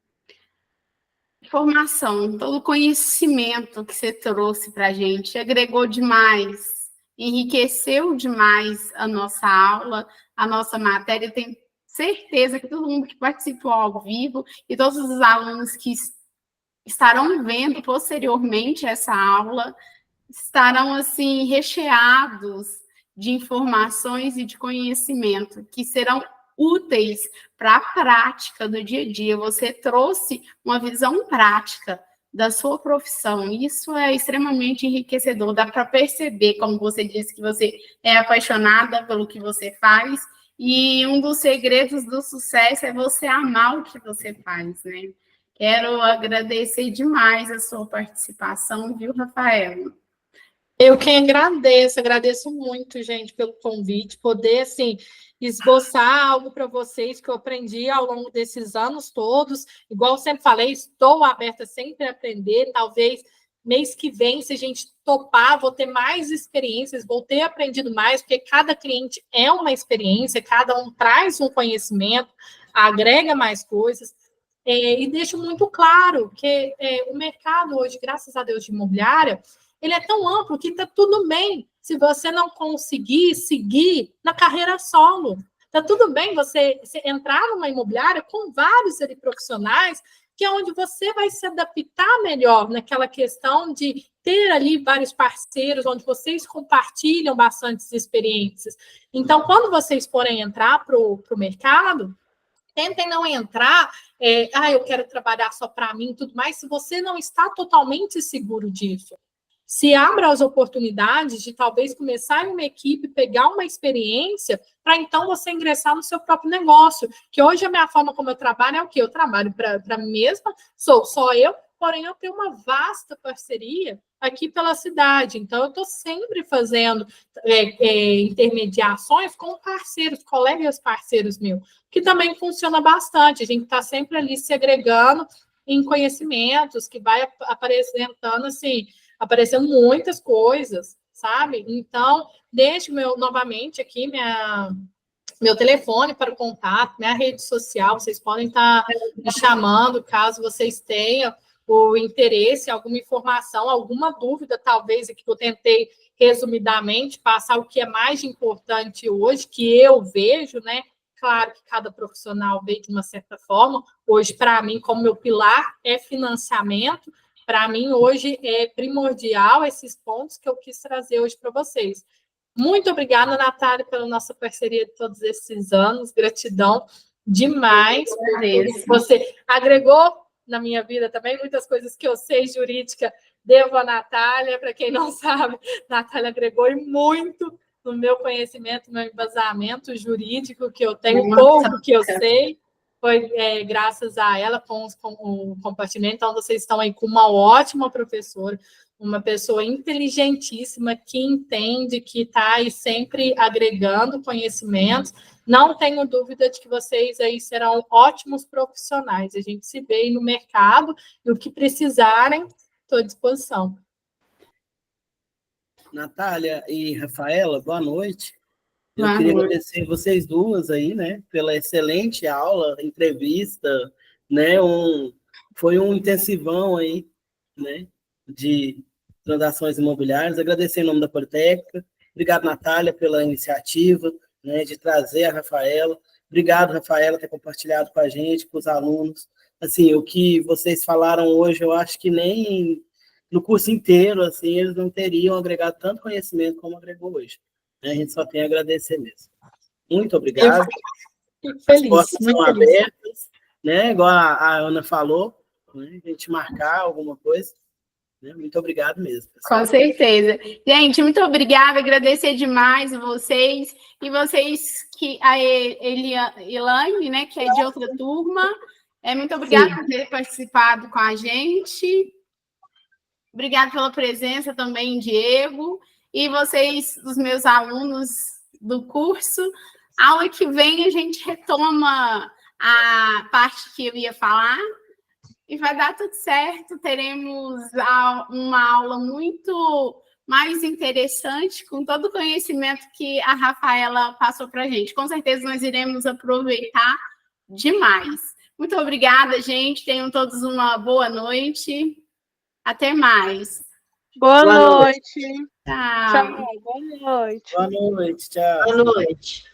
informação, todo conhecimento que você trouxe para a gente, agregou demais, enriqueceu demais a nossa aula, a nossa matéria. Tenho certeza que todo mundo que participou ao vivo e todos os alunos que estarão vendo posteriormente essa aula estarão assim recheados de informações e de conhecimento que serão úteis para a prática do dia a dia. Você trouxe uma visão prática da sua profissão. Isso é extremamente enriquecedor. Dá para perceber, como você disse, que você é apaixonada pelo que você faz. E um dos segredos do sucesso é você amar o que você faz, né? Quero agradecer demais a sua participação, viu, Rafaela? Eu quem agradeço muito, gente, pelo convite, poder, assim, esboçar algo para vocês que eu aprendi ao longo desses anos todos. Igual eu sempre falei, estou aberta sempre a aprender. Talvez mês que vem, se a gente topar, vou ter mais experiências, vou ter aprendido mais, porque cada cliente é uma experiência, cada um traz um conhecimento, agrega mais coisas. E deixo muito claro que o mercado hoje, graças a Deus, de imobiliária, ele é tão amplo que está tudo bem se você não conseguir seguir na carreira solo. Está tudo bem você entrar numa imobiliária com vários ali, profissionais, que é onde você vai se adaptar melhor naquela questão de ter ali vários parceiros, onde vocês compartilham bastantes experiências. Então, quando vocês forem entrar para o mercado, tentem não entrar, eu quero trabalhar só para mim e tudo mais, se você não está totalmente seguro disso. Se abra as oportunidades de talvez começar em uma equipe, pegar uma experiência, para então você ingressar no seu próprio negócio. Que hoje a minha forma como eu trabalho é o quê? Eu trabalho para mim mesma, sou só eu, porém eu tenho uma vasta parceria aqui pela cidade. Então, eu estou sempre fazendo intermediações com parceiros, colegas parceiros meus, que também funciona bastante. A gente está sempre ali se agregando em conhecimentos, que vai aparecendo muitas coisas, sabe? Então, deixe novamente aqui meu telefone para o contato, minha rede social, vocês podem estar me chamando, caso vocês tenham o interesse, alguma informação, alguma dúvida, talvez, aqui que eu tentei resumidamente passar o que é mais importante hoje, que eu vejo, né? Claro que cada profissional vê de uma certa forma. Hoje, para mim, como meu pilar é financiamento, para mim, hoje, é primordial esses pontos que eu quis trazer hoje para vocês. Muito obrigada, Natália, pela nossa parceria de todos esses anos. Gratidão demais. Você agregou na minha vida também muitas coisas que eu sei jurídica, devo a Natália. Para quem não sabe, Natália agregou muito no meu conhecimento, no meu embasamento jurídico, que eu tenho pouco que eu sei. foi graças a ela com o compartilhamento. Então, vocês estão aí com uma ótima professora, uma pessoa inteligentíssima que entende, que está aí sempre agregando conhecimentos. Não tenho dúvida de que vocês aí serão ótimos profissionais. A gente se vê aí no mercado e o que precisarem, estou à disposição. Natália e Rafaela, boa noite. Eu Boa queria noite. agradecer vocês duas aí, né, pela excelente aula, entrevista, né, foi um intensivão aí, né, de transações imobiliárias. Agradecer em nome da Politécnica. Obrigado, Natália, pela iniciativa, né, de trazer a Rafaela. Obrigado, Rafaela, por ter compartilhado com a gente, com os alunos. Assim, o que vocês falaram hoje, eu acho que nem no curso inteiro, assim, eles não teriam agregado tanto conhecimento como agregou hoje. A gente só tem a agradecer mesmo. Muito obrigado. Fico feliz, As portas muito estão feliz. abertas, né? Igual a Ana falou, né? A gente marcar alguma coisa. Né? Muito obrigado mesmo. Pessoal. Com certeza. Gente, muito obrigada, agradecer demais vocês, e vocês que a Elaine, né, que é de outra turma, muito obrigada por ter participado com a gente. Obrigada pela presença também, Diego, e vocês, os meus alunos do curso. Aula que vem a gente retoma a parte que eu ia falar, e vai dar tudo certo. Teremos uma aula muito mais interessante, com todo o conhecimento que a Rafaela passou para a gente. Com certeza nós iremos aproveitar demais. Muito obrigada, gente. Tenham todos uma boa noite. Até mais. Boa Boa noite. Tchau. Tchau. Boa noite. Boa noite, tchau. Boa noite.